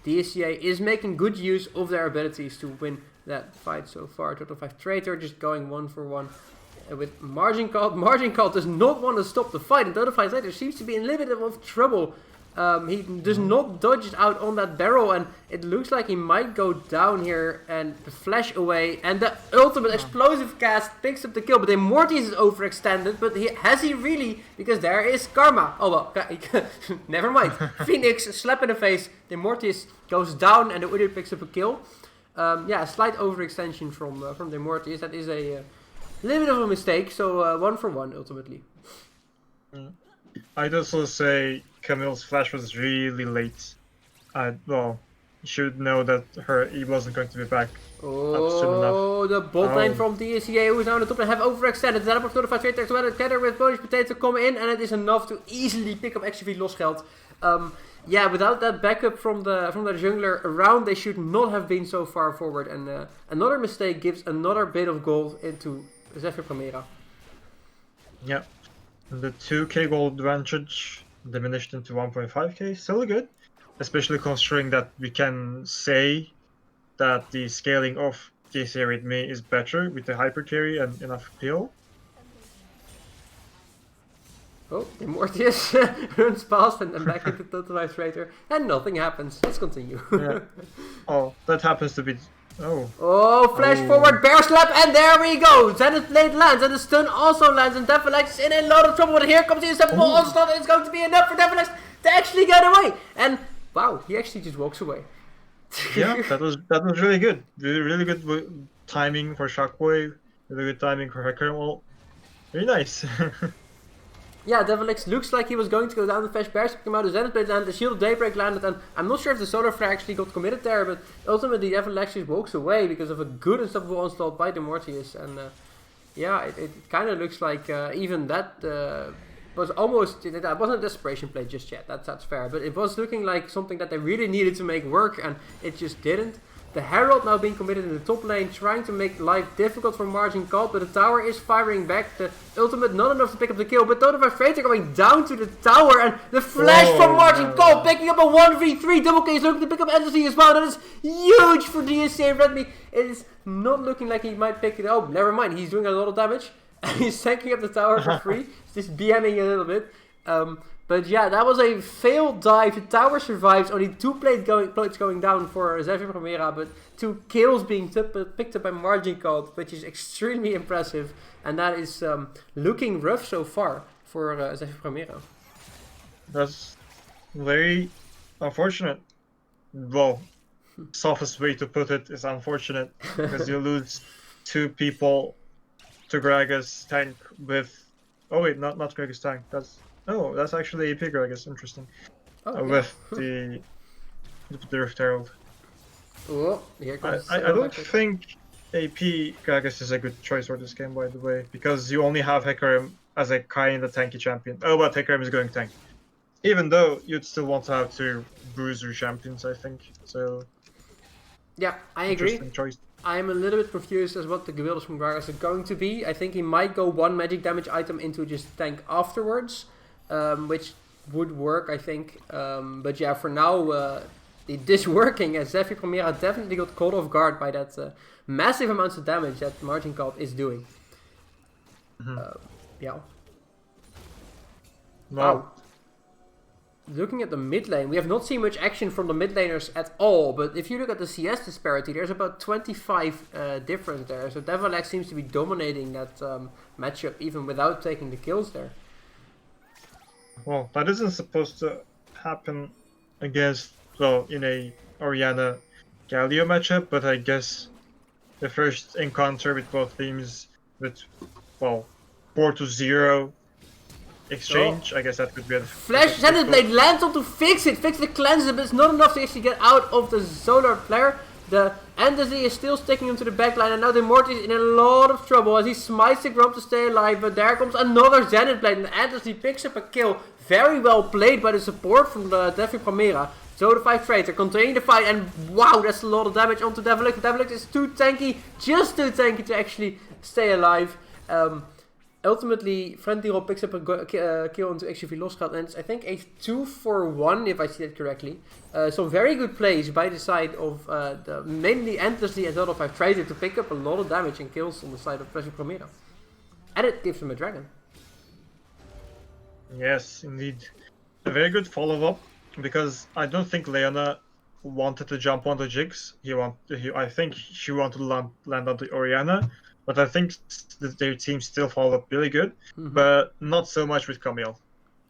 DSEA is making good use of their abilities to win that fight so far. Total 5 Traitor just going 1 for 1 with Margin Call. Margin Call does not want to stop the fight, and Total 5 Traitor seems to be in a little bit of trouble. He does not dodge out on that barrel, and it looks like he might go down here and flash away, and the ultimate explosive cast picks up the kill, but then Mortius is overextended, but has he really? Because there is Karma. Oh well, never mind. Phoenix, slap in the face, the Mortius goes down, and the Udyr picks up a kill. Yeah, a slight overextension from the Mortius. That is a little bit of a mistake, so 1 for 1 ultimately. I'd also say Camille's flash was really late. Well, you should know that he wasn't going to be back up soon enough. The bot lane from DSEA, who is now on the top and have overextended. The teleport to the fight together with Polish Potato come in, and it is enough to easily pick up XV Losgeld. Yeah, without that backup from the jungler around, they should not have been so far forward. And another mistake gives another bit of gold into Zephyr Primera. Yeah. The 2k gold advantage diminished into 1.5k, still good, especially considering that we can say that the scaling of DSEA Redmi is better with the hyper carry and enough peel. Oh, the Mortius runs past and then back into Total 5 Traitor, and nothing happens. Let's continue. Yeah. Oh, that happens to be... Flash forward, bear slap, and there we go! Zenith Blade lands, and the stun also lands, and Devil X is in a lot of trouble, but here comes the inseparable onslaught, and it's going to be enough for Devil X to actually get away! And, wow, he actually just walks away. Yeah, that was really good. Really good timing for Shockwave, really good timing for Hecarim. Well, very nice. Yeah, Devil X looks like he was going to go down the flash bear, came out, the Zenith Blade landed, the Shield of Daybreak landed, and I'm not sure if the Solar Flare actually got committed there, but ultimately Devil X just walks away because of a good unstoppable onslaught by the Mortius, and Yeah, it kind of looks like even that was almost... That wasn't a desperation play just yet, that's fair. But it was looking like something that they really needed to make work, and it just didn't. The Herald now being committed in the top lane, trying to make life difficult for Margin Cult, but the tower is firing back. The ultimate not enough to pick up the kill, but Totem Freighter going down to the tower, and the flash from Margin Cult picking up a 1v3. Double K is looking to pick up Endlessly as well. That is huge for DSEA Redmi. It is not looking like he might pick it up. Oh, never mind, he's doing a lot of damage. He's tanking up the tower for free. He's just BMing a little bit. But yeah, that was a failed dive. The tower survives. Only 2 plates going down for Zephyr Primera, but 2 kills being picked up by Margin Cult, which is extremely impressive. And that is looking rough so far for Zephyr Primera. That's very unfortunate. Well, softest way to put it is unfortunate, because you lose 2 people to Gragas tank with... Oh wait, not Gragas tank. That's actually AP Gragas. Interesting. With the Rift Herald. Oh, here comes... I don't think AP Gragas is a good choice for this game, by the way, because you only have Hecarim as a kind of tanky champion. Oh, but Hecarim is going tank. Even though you'd still want to have 2 bruiser champions, I think. So... Yeah, I agree. Choice. I'm a little bit confused as what the builds from Gragas are going to be. I think he might go 1 magic damage item into just tank afterwards, which would work, I think. But yeah, for now, it is working, as Zephyr Primera definitely got caught off guard by that massive amounts of damage that Margin Cult is doing. Yeah. Wow. Looking at the mid lane, we have not seen much action from the mid laners at all, but if you look at the CS disparity, there's about 25 difference there, so Devil seems to be dominating that matchup even without taking the kills there. Well, that isn't supposed to happen against, well, in a Orianna Galio matchup, but I guess the first encounter with both teams with, well, 4-0 exchange, I guess that could be a... Flash Zenith Blade lands on to fix the cleanser, but it's not enough to actually get out of the Solar Flare. The Endlessly is still sticking him to the backline, and now the Immortal is in a lot of trouble as he smites the Grump to stay alive, but there comes another Zenith Blade, and Endlessly picks up a kill. Very well played by the support from the Zephyr Primera. So the 5 Freighter continuing the fight, and wow, that's a lot of damage onto Devilux. Devilux is too tanky, just too tanky to actually stay alive. Ultimately, Friendly Roll picks up a kill onto XUV Losgeld, and it's, I think, a 2-for-1, if I see that correctly. Some very good plays by the side of mainly Endlessly and Total 5 Freighter to pick up a lot of damage and kills on the side of Zephyr Primera. And it gives them a dragon. Yes, indeed. A very good follow-up, because I don't think Leona wanted to jump onto Jigs. I think she wanted to land onto Orianna. But I think their team still followed up really good, but not so much with Camille.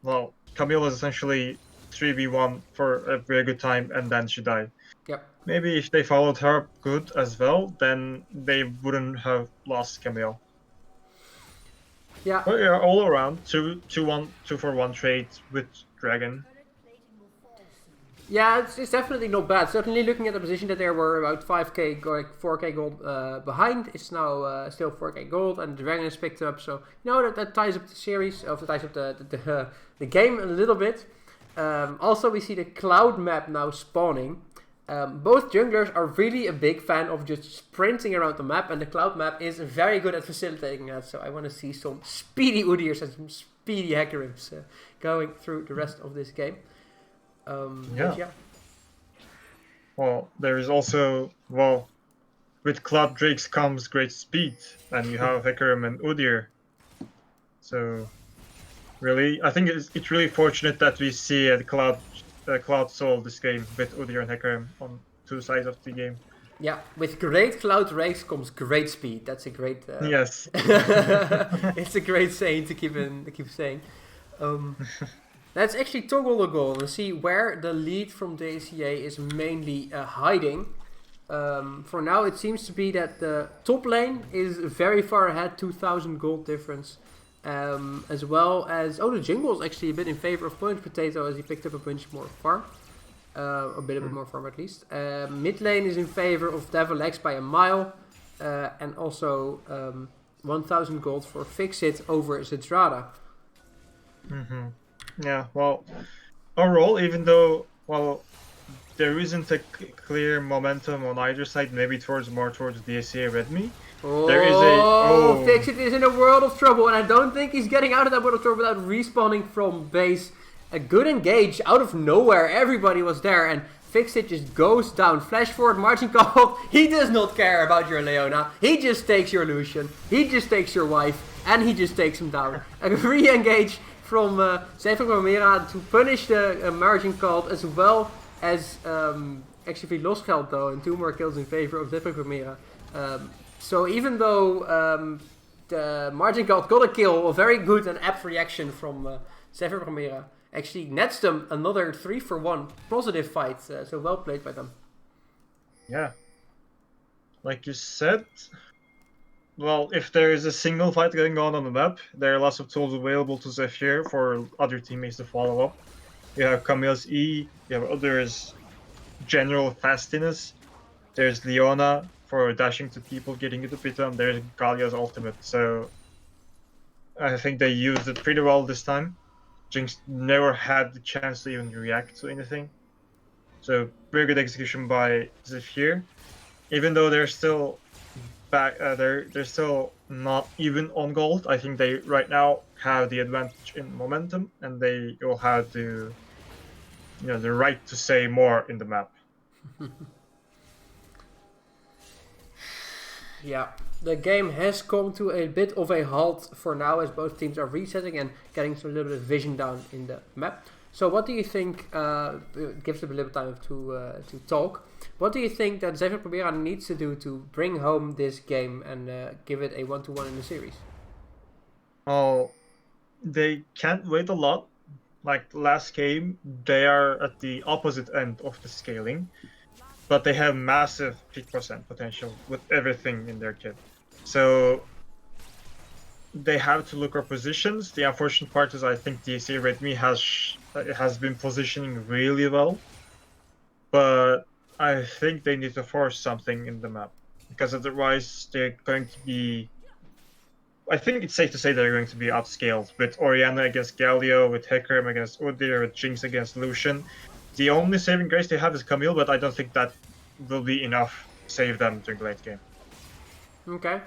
Well, Camille was essentially 3v1 for a very good time, and then she died. Yep. Maybe if they followed her good as well, then they wouldn't have lost Camille. Yeah. But yeah, all around, 2-for-1 trade with Dragon. Yeah, it's definitely not bad. Certainly looking at the position that there were about 5k, or like 4k gold behind, it's now still 4k gold, and the Dragon is picked up. So, you know, that ties up the series, or ties up the game a little bit. Also, we see the Cloud map now spawning. Both junglers are really a big fan of just sprinting around the map, and the Cloud map is very good at facilitating that. So I want to see some speedy Udyrs and some speedy Hecarims going through the rest of this game. Yeah. Well, there is also, well, with Cloud Drakes comes great speed, and you have Hecarim and Udyr. So, really, I think it's really fortunate that we see a Cloud Soul this game with Udyr and Hecarim on 2 sides of the game. Yeah, with great Cloud Drakes comes great speed. That's a great... Yes. It's a great saying to keep saying. Let's actually toggle the goal and see where the lead from DSEA is mainly hiding. For now, it seems to be that the top lane is very far ahead, 2,000 gold difference. As well as... Oh, the jungle is actually a bit in favor of Punch Potato as he picked up a bunch more farm. A bit more farm at least. Mid lane is in favor of Devil X by a mile. And also 1,000 gold for Fixit over Zitrada. Yeah, well, overall, even though, well, there isn't a clear momentum on either side, maybe more towards DSEA Redmi. There is a... Fixit is in a world of trouble, and I don't think he's getting out of that world of trouble without respawning from base. A good engage out of nowhere. Everybody was there, and Fixit just goes down. Flash forward, margin call. He does not care about your Leona. He just takes your Lucian. He just takes your wife, and he just takes him down. A re-engage from Zephyr Primera to punish the margin call, as well as actually lost health though, and 2 more kills in favor of Zephyr Primera. So even though the margin cult got a kill, a very good and apt reaction from Zephyr Primera actually nets them another 3-for-1 positive fight. So well played by them. Yeah. Like you said, well, if there is a single fight going on the map, there are lots of tools available to Zephyr for other teammates to follow up. You have Camille's E, you have others' general fastiness, there's Leona for dashing to people, getting into pit, and there's Gallia's ultimate. So I think they used it pretty well this time. Jinx never had the chance to even react to anything. So very good execution by Zephyr. Even though they're still back, they're still not even on gold. I think they right now have the advantage in momentum, and they will have the right to say more in the map. Yeah, the game has come to a bit of a halt for now, as both teams are resetting and getting some little bit of vision down in the map. So what do you think, gives them a little time to talk, what do you think that Zephyr Primera needs to do to bring home this game and give it a 1-1 in the series? Oh, they can't wait a lot. Like last game, they are at the opposite end of the scaling, but they have massive peak percent potential with everything in their kit. So they have to look at positions. The unfortunate part is I think DSEA Redmi has been positioning really well, but I think they need to force something in the map, because otherwise they're going to be... I think it's safe to say they're going to be outscaled with Orianna against Galio, with Hecarim against Udyr, with Jinx against Lucian. The only saving grace they have is Camille, but I don't think that will be enough to save them during the late game. Okay.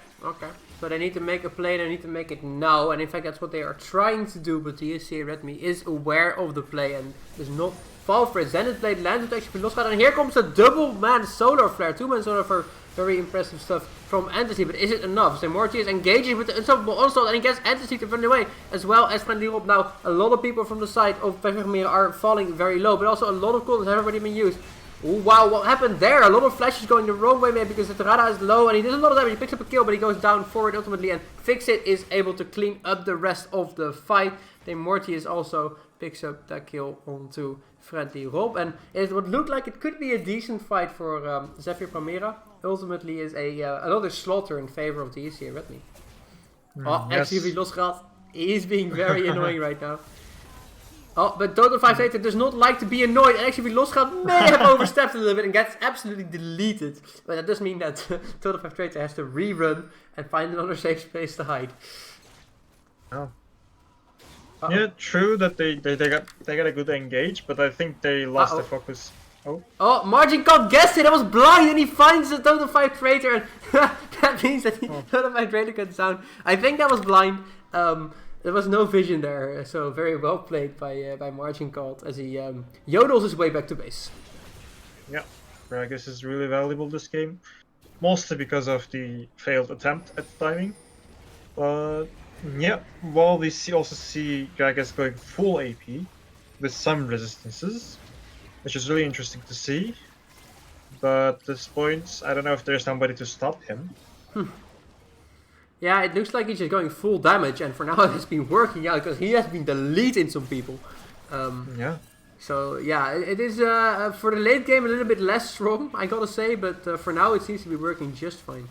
So they need to make a play, they need to make it now, and in fact that's what they are trying to do, but DSEA Redmi is aware of the play and does not fall for it. Zenith Blade lands with actually lost, and here comes a double-man solar flare, 2-man solar for very impressive stuff from Entity, but is it enough? So Morty is engaging with the unstoppable onslaught, and he gets Entity to run away, as well as Friendly Rob. Now, a lot of people from the side of Peffermeer are falling very low, but also a lot of coolers have already been used. Ooh, wow, what happened there? A lot of flashes going the wrong way, maybe because Zitrada is low, and he does a lot of damage. He picks up a kill, but he goes down forward ultimately, and Fixit is able to clean up the rest of the fight. Then Mortius also picks up that kill onto Friendly Rob, and it would look like it could be a decent fight for Zephyr Primera. Ultimately is another slaughter in favor of DSEA Redmi. Actually, we lost Rat. He's being very annoying right now. Oh, but Total 5 Trader does not like to be annoyed, and actually Losgat may have overstepped a little bit and gets absolutely deleted. But that does mean that Total 5 Trader has to rerun and find another safe space to hide. Oh. Yeah, true that they got a good engage, but I think they lost the focus. Oh, Margin can't guess it. That was blind, and he finds the Total 5 Trader, and that means that Total 5 Trader goes down. I think that was blind. There was no vision there, so very well played by Margin Called as he yodels his way back to base. Yeah, Gragas is really valuable this game, mostly because of the failed attempt at timing. But yeah, well, we also see Gragas going full AP with some resistances, which is really interesting to see. But at this point, I don't know if there's somebody to stop him. Yeah, it looks like he's just going full damage, and for now it has been working out because he has been deleting some people. Yeah. So yeah, it is for the late game a little bit less strong, I gotta say, but for now it seems to be working just fine.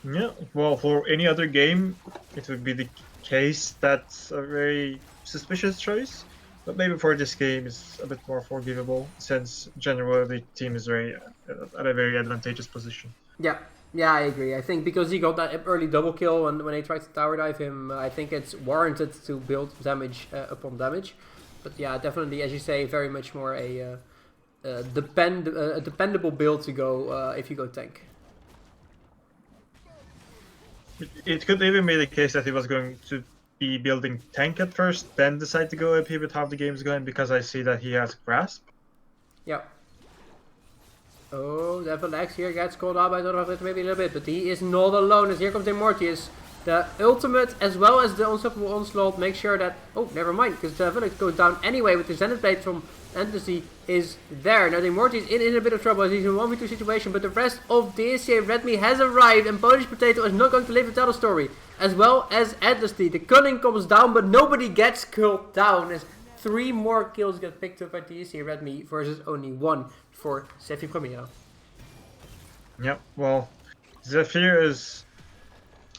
Yeah, well, for any other game, it would be the case that's a very suspicious choice. But maybe for this game, it's a bit more forgivable, since generally the team is at a very advantageous position. Yeah, Yeah, I agree. I think because he got that early double kill and when they tried to tower dive him, I think it's warranted to build damage upon damage. But yeah, definitely, as you say, very much more a dependable build to go if you go tank. It could even be the case that he was going to be building tank at first, then decide to go AP with how the game's going, because I see that he has grasp. Yeah. Oh, Devil X here gets called out by Donovan maybe a little bit, but he is not alone as here comes Immortius. The ultimate as well as the unstoppable onslaught make sure that... Oh, never mind, because the Devil X goes down anyway with the Zenith Blade from Fantasy is there. Now the Immortius is in a bit of trouble as he's in a 1v2 situation, but the rest of DSEA Redmi has arrived and Polish Potato is not going to live to tell the story. As well as Endlessly. The Cunning comes down, but nobody gets killed down as 3 more kills get picked up by DSEA Redmi versus only 1 for Zephyr Primera. Yep, well, Zephyr is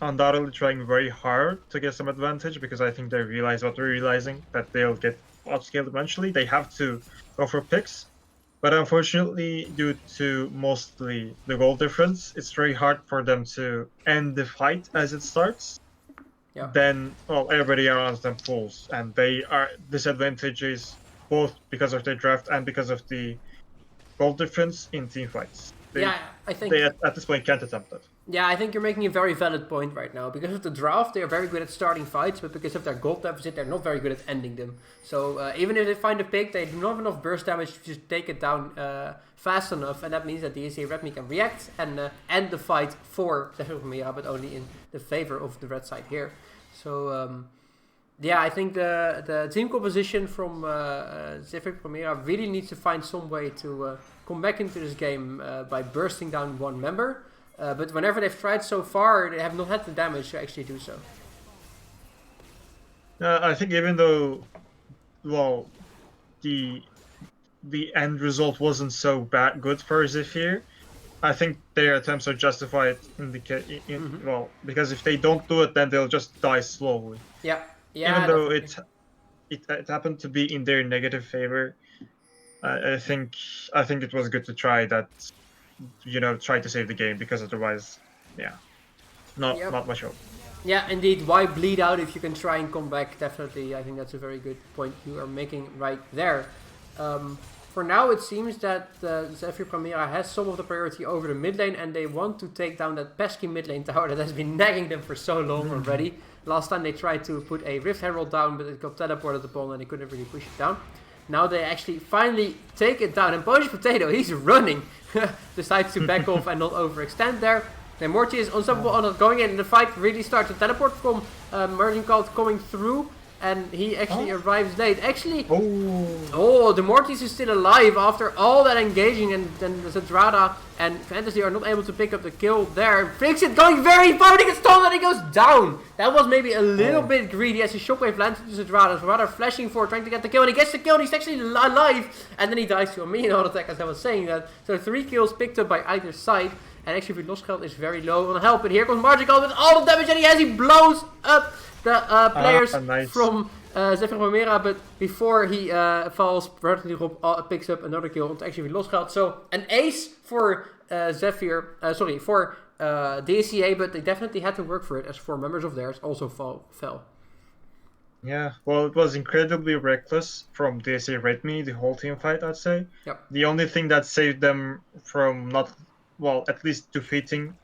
undoubtedly trying very hard to get some advantage because I think they realize what they're realizing, that they'll get upscaled eventually. They have to go for picks, but unfortunately, due to mostly the goal difference, it's very hard for them to end the fight as it starts. Yeah. Then, well, everybody around them falls, and they are disadvantages both because of their draft and because of the goal difference in team fights. I think they at this point can't attempt it. Yeah, I think you're making a very valid point right now. Because of the draft, they are very good at starting fights, but because of their gold deficit, they're not very good at ending them. So even if they find a pick, they do not have enough burst damage to just take it down fast enough, and that means that the DSEA Redmi can react and end the fight for Zephyr Primera, but only in the favor of the red side here. So yeah, I think the team composition from Zephyr Primera really needs to find some way to come back into this game by bursting down one member. But whenever they've tried so far, they have not had the damage to actually do so. I think even though, well, the end result wasn't so good for Zephyr, I think their attempts are justified well, because if they don't do it, then they'll just die slowly. Yeah. Even though it happened to be in their negative favor, I think it was good to try that. Try to save the game, because otherwise, yeah, not much hope. Yeah, indeed. Why bleed out if you can try and come back? Definitely, I think that's a very good point you are making right there. For now, it seems that Zephyr Primera has some of the priority over the mid lane, and they want to take down that pesky mid lane tower that has been nagging them for so long already. Last time they tried to put a Rift Herald down, but it got teleported upon and they couldn't really push it down. Now they actually finally take it down, and Polish Potato, he's running. Decides to back off and not overextend there. Then Morty is unstoppable on it going in, and the fight really starts to teleport from Merging Cult coming through, and he actually arrives late. Actually, the Mortis is still alive after all that engaging, and then the Zedrada and Fantasy are not able to pick up the kill there. Fix it going very far, he gets stalled and he goes down. That was maybe a little bit greedy as his shockwave lands into Zedrada. Zedrada flashing for trying to get the kill, and he gets the kill, and he's actually alive, and then he dies to a minion auto attack, as I was saying that. So 3 kills picked up by either side, and actually the loss count is very low on help, but here comes Margical with all the damage that he has. He blows up the players nice. from Zephyr Primera, but before he falls, Rob picks up another kill and actually lost geld. So an ace for for DSEA, but they definitely had to work for it as 4 members of theirs also fell. Yeah, well, it was incredibly reckless from DSEA Redmi, the whole team fight, I'd say. Yep. The only thing that saved them from at least defeating,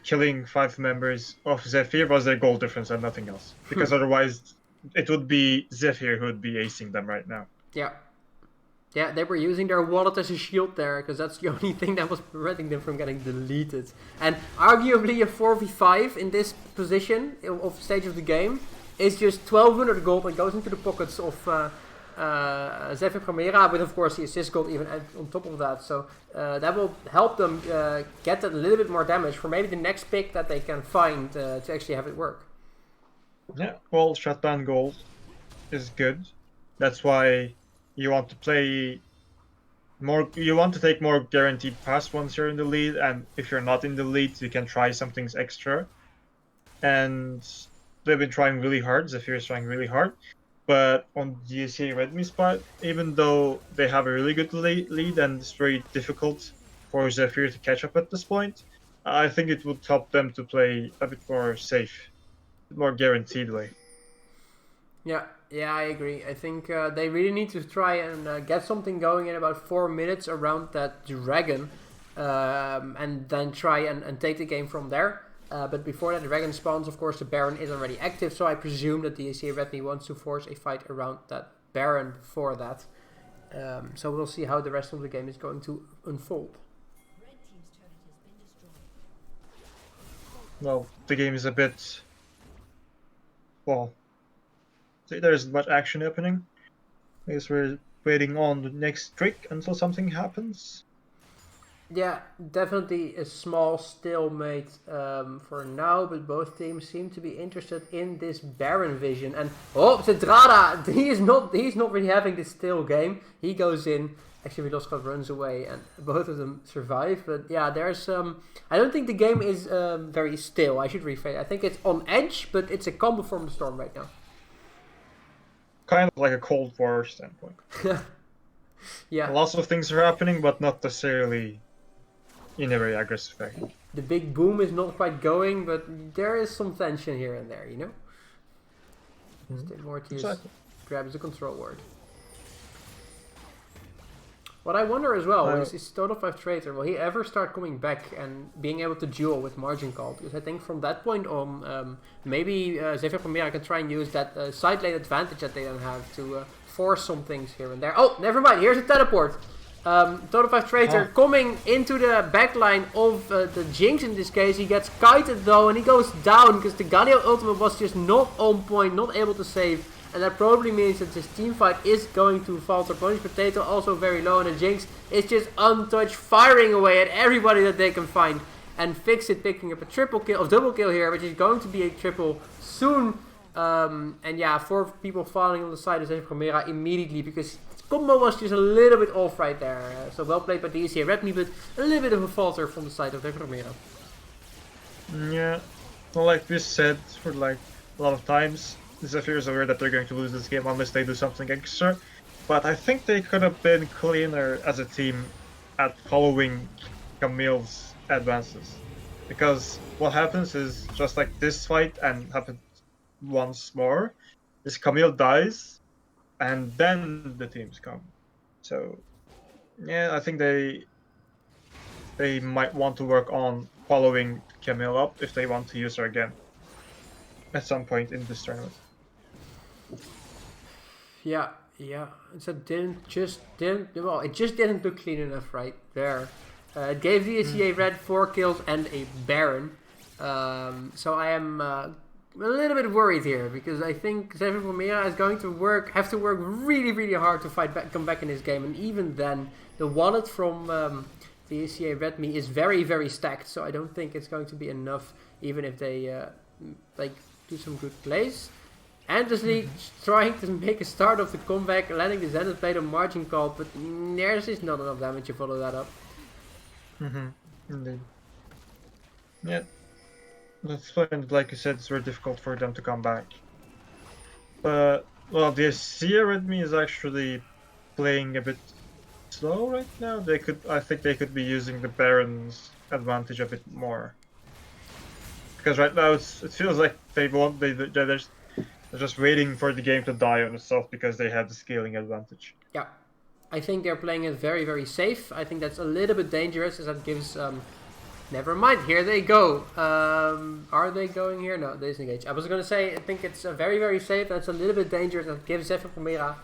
killing 5 members of Zephyr was their goal difference and nothing else. Because otherwise, it would be Zephyr who would be acing them right now. Yeah. Yeah, they were using their wallet as a shield there, because that's the only thing that was preventing them from getting deleted. And arguably a 4v5 in this position of stage of the game is just 1200 gold and goes into the pockets of Zephyr Primera, with of course the assist gold even on top of that. So that will help them get a little bit more damage for maybe the next pick that they can find to actually have it work. Yeah, well, shutdown gold is good. That's why you want to play more. You want to take more guaranteed pass once you're in the lead, and if you're not in the lead, you can try some things extra. And they've been trying really hard. Zephyr is trying really hard, but on DSEA Redmi's part, even though they have a really good lead and it's very difficult for Zephyr to catch up at this point, I think it would help them to play a bit more safe, more guaranteed way. Yeah, I agree. I think they really need to try and get something going in about 4 minutes around that dragon, and then try and take the game from there. But before that dragon spawns, of course, the Baron is already active, so I presume that the DSEA Redmi wants to force a fight around that Baron before that. So we'll see how the rest of the game is going to unfold. Well, the game is a bit... Well, there isn't much action happening. I guess we're waiting on the next trick until something happens. Yeah, definitely a small stalemate for now, but both teams seem to be interested in this Baron vision. And Zedrada, he's not really having this still game. He goes in. Actually, Veloskov runs away, and both of them survive. But yeah, there's I don't think the game is very still. I should rephrase. I think it's on edge, but it's a combo from the storm right now. Kind of like a Cold War standpoint. Yeah. Lots of things are happening, but not necessarily in a very aggressive way. The big boom is not quite going, but there is some tension here and there, you know? Mortius grabs the control ward. What I wonder as well is Total 5 Traitor, will he ever start coming back and being able to duel with Margin Call? Because I think from that point on, maybe Zephyr Primera can try and use that side lane advantage that they don't have to force some things here and there. Oh, never mind, here's a teleport. Total 5 Traitor coming into the backline of the Jinx in this case. He gets kited though and he goes down because the Galio ultimate was just not on point, not able to save. And that probably means that this team fight is going to falter. Punish Potato also very low, and the Jinx is just untouched, firing away at everybody that they can find. And Fixit picking up a triple kill, or double kill here, which is going to be a triple soon. And yeah, 4 people falling on the side of Zephyr Primera immediately because the combo was just a little bit off right there. So well played by DSEA Redmi, but a little bit of a falter from the side of Zephyr Primera. Yeah, well, like we said for like a lot of times, Zephyr is aware that they're going to lose this game unless they do something extra, but I think they could have been cleaner as a team at following Camille's advances. Because what happens is, just like this fight and happened once more, is Camille dies, and then the teams come. So, yeah, I think they might want to work on following Camille up if they want to use her again at some point in this tournament. Yeah. So it just didn't look clean enough right there. It gave DSEA Red 4 kills and a Baron. So I am a little bit worried here because I think Zephyr Primera is going to have to work really hard to come back in this game. And even then, the wallet from DSEA Redmi is very stacked. So I don't think it's going to be enough, even if they do some good plays. Endlessly trying to make a start of the comeback, landing the Zenith Blade on Margin Call, but there's just not enough damage to follow that up. Indeed. Yeah, that's fine. Like you said, it's very difficult for them to come back. But, well, the DSEA Redmi is actually playing a bit slow right now. I think they could be using the Baron's advantage a bit more. Because right now it feels like they're just waiting for the game to die on itself because they have the scaling advantage. Yeah, I think they're playing it very safe. I think that's a little bit dangerous as that gives... never mind, here they go. Are they going here? No, they disengage. I was going to say, I think it's very safe. That's a little bit dangerous. That gives Zephyr Primera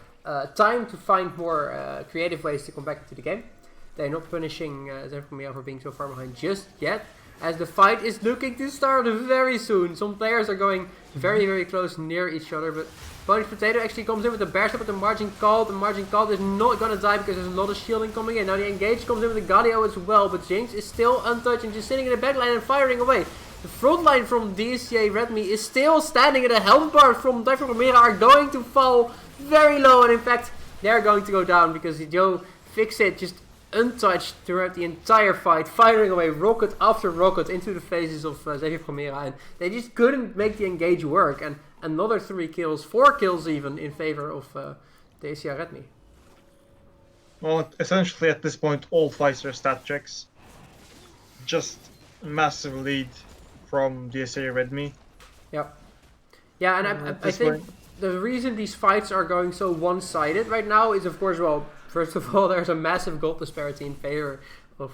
time to find more creative ways to come back into the game. They're not punishing Zephyr Primera for being so far behind just yet, as the fight is looking to start very soon. Some players are going very close near each other, but Punish Potato actually comes in with the bear step with the Margin Call. The Margin Call is not gonna die because there's a lot of shielding coming in. Now the engage comes in with the Galio as well, but Jinx is still untouched and just sitting in the backline and firing away. The front line from DSEA Redmi is still standing, and the health bars from Zephyr Primera are going to fall very low, and in fact they're going to go down because Joe Fixit just untouched throughout the entire fight, firing away rocket after rocket into the faces of Zephyr Primera, and they just couldn't make the engage work. And another 4 kills even, in favor of DSEA Redmi. Well, essentially at this point all fights are stat checks. Just massive lead from DSEA Redmi. Yep. Yeah, and I think the reason these fights are going so one-sided right now is, of course, well, first of all, there's a massive gold disparity in favor of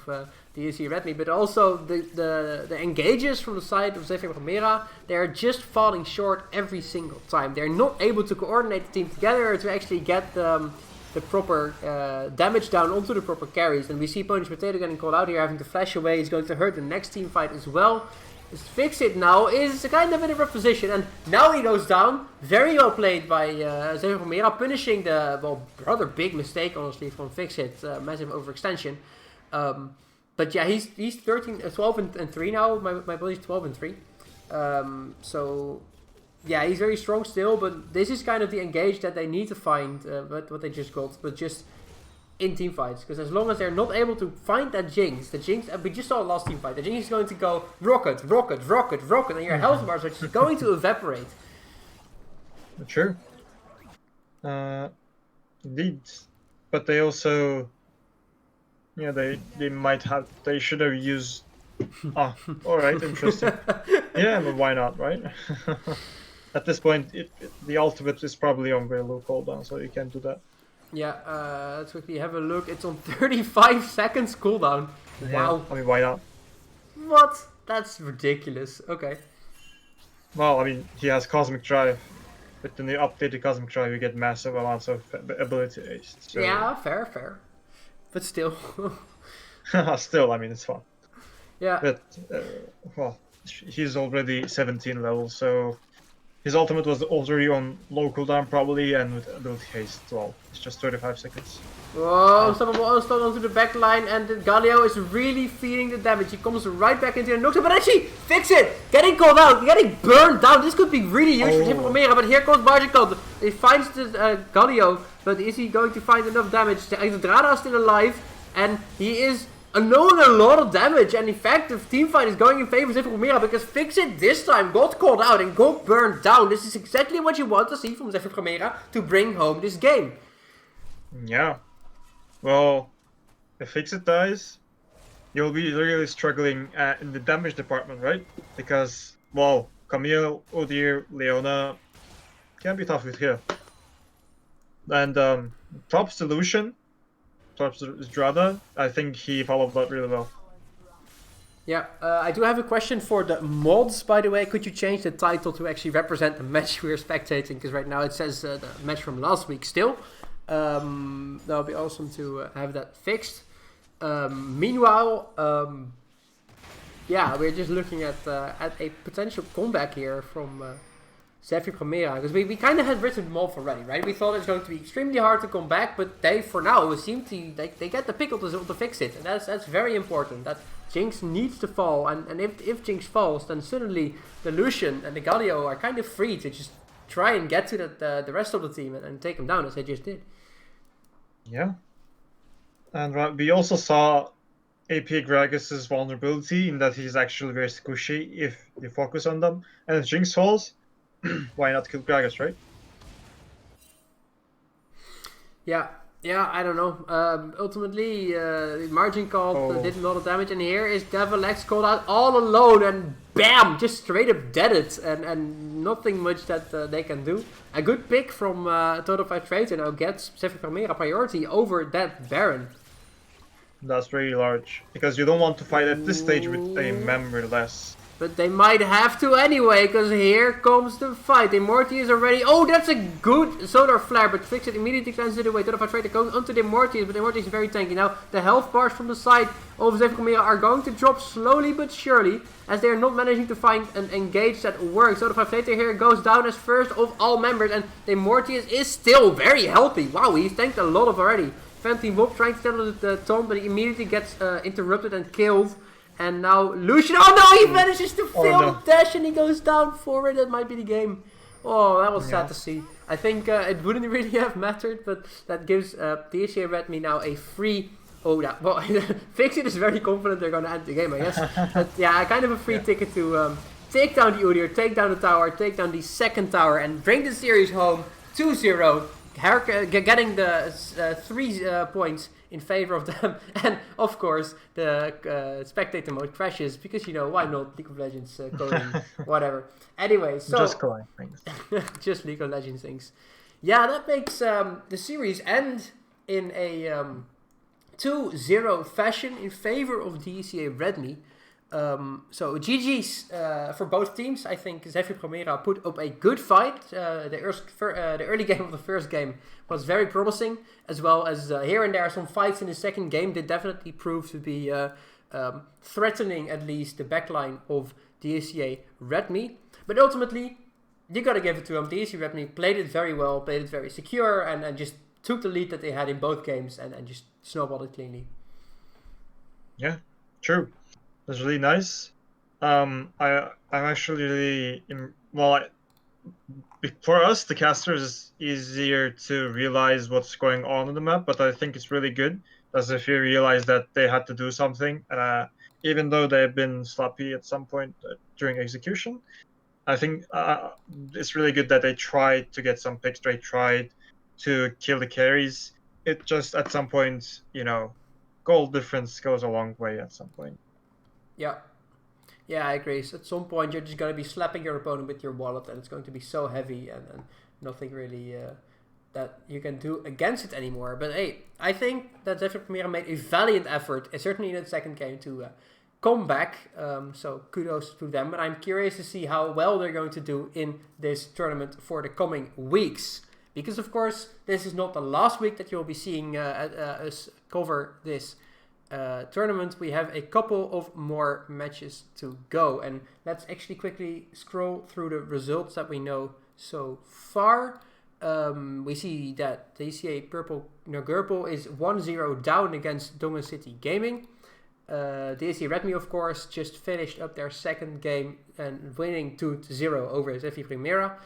DSEA Redmi, but also the engages from the side of Zephyr and Primera, they're just falling short every single time. They're not able to coordinate the team together to actually get the proper damage down onto the proper carries. And we see Pony's Potato getting called out here, having to flash away. He's going to hurt the next team fight as well. Fix It now is kind of in a rough position, and now he goes down. Very well played by Zephyr Primera, punishing the, well, rather big mistake, honestly, from Fix It. Massive overextension. But yeah, he's 12 and 3 now. My body's 12 and 3. So yeah, he's very strong still, but this is kind of the engage that they need to find, what they just got, but just in team fights. Because as long as they're not able to find that Jinx, we just saw the last team fight, the Jinx is going to go rocket, rocket, rocket, rocket, and your health bars are just going to evaporate. True. Indeed. But they also, yeah, they should have used. Ah, all right, interesting. Yeah, but why not, right? At this point, the ultimate is probably on very low cooldown, so you can't do that. Yeah, let's quickly have a look. It's on 35 seconds cooldown. Yeah, Wow. I mean, why not? What? That's ridiculous. Okay. Well, I mean, he has Cosmic Drive. With the new updated Cosmic Drive, you get massive amounts of ability haste. So... Yeah, fair. But still. Still, I mean, it's fun. Yeah. But, well, he's already 17 level, so his ultimate was already on low cooldown probably, and with ability haste, well, it's just 35 seconds. Whoa, someone will unstall onto the back line, and Galio is really feeding the damage. He comes right back into the knocks, but actually, Fix It! Getting called out, getting burned down. This could be really huge for Zephyr Primera, but here comes Bargicot. He finds the Galio, but is he going to find enough damage? The Drada is still alive, and he is knowing a lot of damage, and in fact the team fight is going in favor of Zephyr Primera because Fix It this time got called out and got burned down. This is exactly what you want to see from Zephyr Primera to bring home this game. Yeah. Well, if Fix It dies, you'll be really struggling in the damage department, right? Because, well, Camille, Odir, Leona can be tough with here. And props to Lucian. Towards Drada, I think he followed that really well. Yeah, I do have a question for the mods, by the way. Could you change the title to actually represent the match we're spectating? Because right now it says the match from last week still. That would be awesome to have that fixed. Meanwhile, yeah, we're just looking at a potential comeback here from Zephyr Primera, because we kind of had written them off already, right? We thought it was going to be extremely hard to come back, but they, for now, seem to they get the pick to fix it, and that's very important. That Jinx needs to fall, and if Jinx falls, then suddenly the Lucian and the Galio are kind of free to just try and get to the rest of the team and take them down as they just did. Yeah, and we also saw AP Gragas's vulnerability in that he's actually very squishy if you focus on them, and if Jinx falls, why not kill Gragas, right? Yeah, I don't know. Ultimately, Margin called did a lot of damage, and here is Devil X called out all alone, and bam! Just straight up deaded, and nothing much that they can do. A good pick from Total 5 Trader now gets Zephyr Primera priority over that Baron. That's really large, because you don't want to fight at this stage with a member less. But they might have to anyway, because here comes the fight. Immorty is already... Oh, that's a good solar flare, but Fix It immediately cleanses it away. Total Fight going onto the Immorty, but the Immorty is very tanky. Now, the health bars from the side of Zephyr Primera are going to drop slowly but surely, as they are not managing to find an engage that works. Total Fight here goes down as first of all members, and the Immorty is still very healthy. Wow, he's tanked a lot of already. Phantom Wolf trying to stand the Tom, but he immediately gets interrupted and killed. And now Lucian, oh no, he manages to fail the dash and he goes down forward. That might be the game. Oh, that was sad to see. I think it wouldn't really have mattered, but that gives DSEA Redmi now a free... Oh, yeah, well, Fix It is very confident they're going to end the game, I guess. But yeah, kind of a free ticket to take down the Udyr, take down the tower, take down the second tower, and bring the series home 2-0 getting the 3 points in favor of them, and of course the spectator mode crashes because why not? League of Legends coding, whatever. Anyway, so just coding things. just League of Legends things. Yeah, that makes the series end in a 2-0 fashion in favor of DSEA Redmi. So GG's for both teams. I think Zephyr Primera put up a good fight. The early game of the first game was very promising, as well as here and there some fights in the second game that definitely proved to be threatening at least the backline of DSEA Redmi. But ultimately, you gotta give it to them. DSEA Redmi played it very well, played it very secure, and just took the lead that they had in both games and just snowballed it cleanly. Yeah, true. That's really nice. I'm actually really for us, the casters, it's easier to realize what's going on in the map, but I think it's really good as if you realize that they had to do something, even though they've been sloppy at some point during execution. I think it's really good that they tried to get some picks, they tried to kill the carries. It just at some point, goal difference goes a long way at some point. Yeah, I agree. So at some point, you're just going to be slapping your opponent with your wallet, and it's going to be so heavy and nothing really that you can do against it anymore. But hey, I think that Zephyr Primera made a valiant effort, certainly in the second game, to come back. So kudos to them. But I'm curious to see how well they're going to do in this tournament for the coming weeks. Because, of course, this is not the last week that you'll be seeing us cover this tournament. We have a couple of more matches to go, and let's actually quickly scroll through the results that we know so far. We see that DSEA Purple is 1-0 down against Dongen City Gaming. DSEA Redmi, of course, just finished up their second game and winning 2-0 over Zephyr Primera.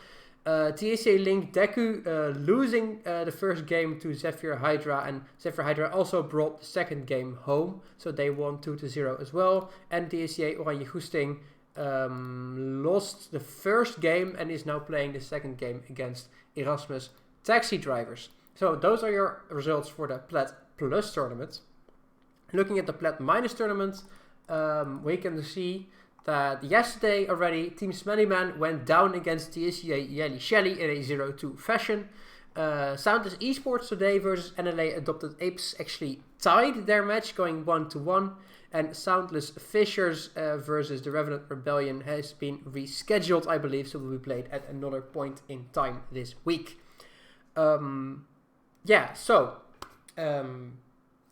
DSEA Link Deku losing the first game to Zephyr Hydra, and Zephyr Hydra also brought the second game home, so they won 2-0 as well. And DSEA Oranje Goesting lost the first game and is now playing the second game against Erasmus Taxi Drivers. So those are your results for the Plat Plus tournament. Looking at the Plat Minus tournament, we can see that yesterday already, Team Smellyman went down against DSEA Yelly Shelly in a 0-2 fashion. Soundless Esports today versus NLA Adopted Apes actually tied their match, going 1-1. And Soundless Fishers versus the Revenant Rebellion has been rescheduled, I believe, so will be played at another point in time this week.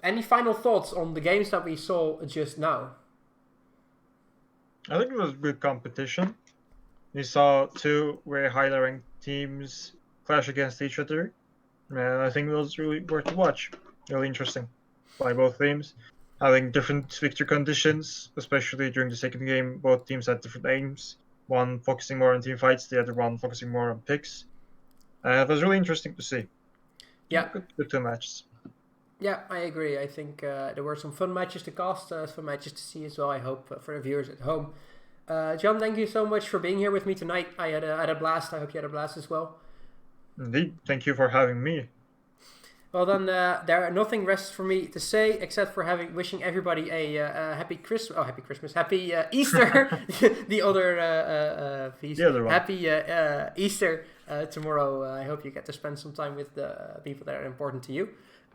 Any final thoughts on the games that we saw just now? I think it was good competition. We saw two very highly ranked teams clash against each other, and I think it was really worth to watch. Really interesting by both teams, having different victory conditions, especially during the second game. Both teams had different aims, one focusing more on team fights, the other one focusing more on picks. It was really interesting to see. Yeah. Good two matches. Yeah, I agree. I think there were some fun matches to cast, fun matches to see as well, I hope, for the viewers at home. John, thank you so much for being here with me tonight. I had a blast. I hope you had a blast as well. Indeed. Thank you for having me. Well, then, there nothing rests for me to say except for wishing everybody a happy Christmas. Oh, happy Christmas. Happy Easter. The other feast. The other one. Happy Easter tomorrow. I hope you get to spend some time with the people that are important to you.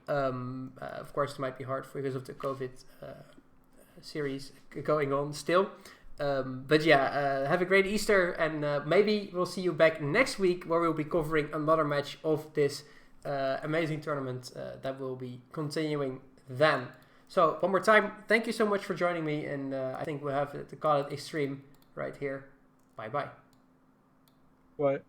Of course, it might be hard because of the COVID series going on still. But yeah, have a great Easter, and maybe we'll see you back next week where we'll be covering another match of this amazing tournament that will be continuing then. So one more time, thank you so much for joining me, and I think we'll have to call it a stream right here. Bye bye. Bye.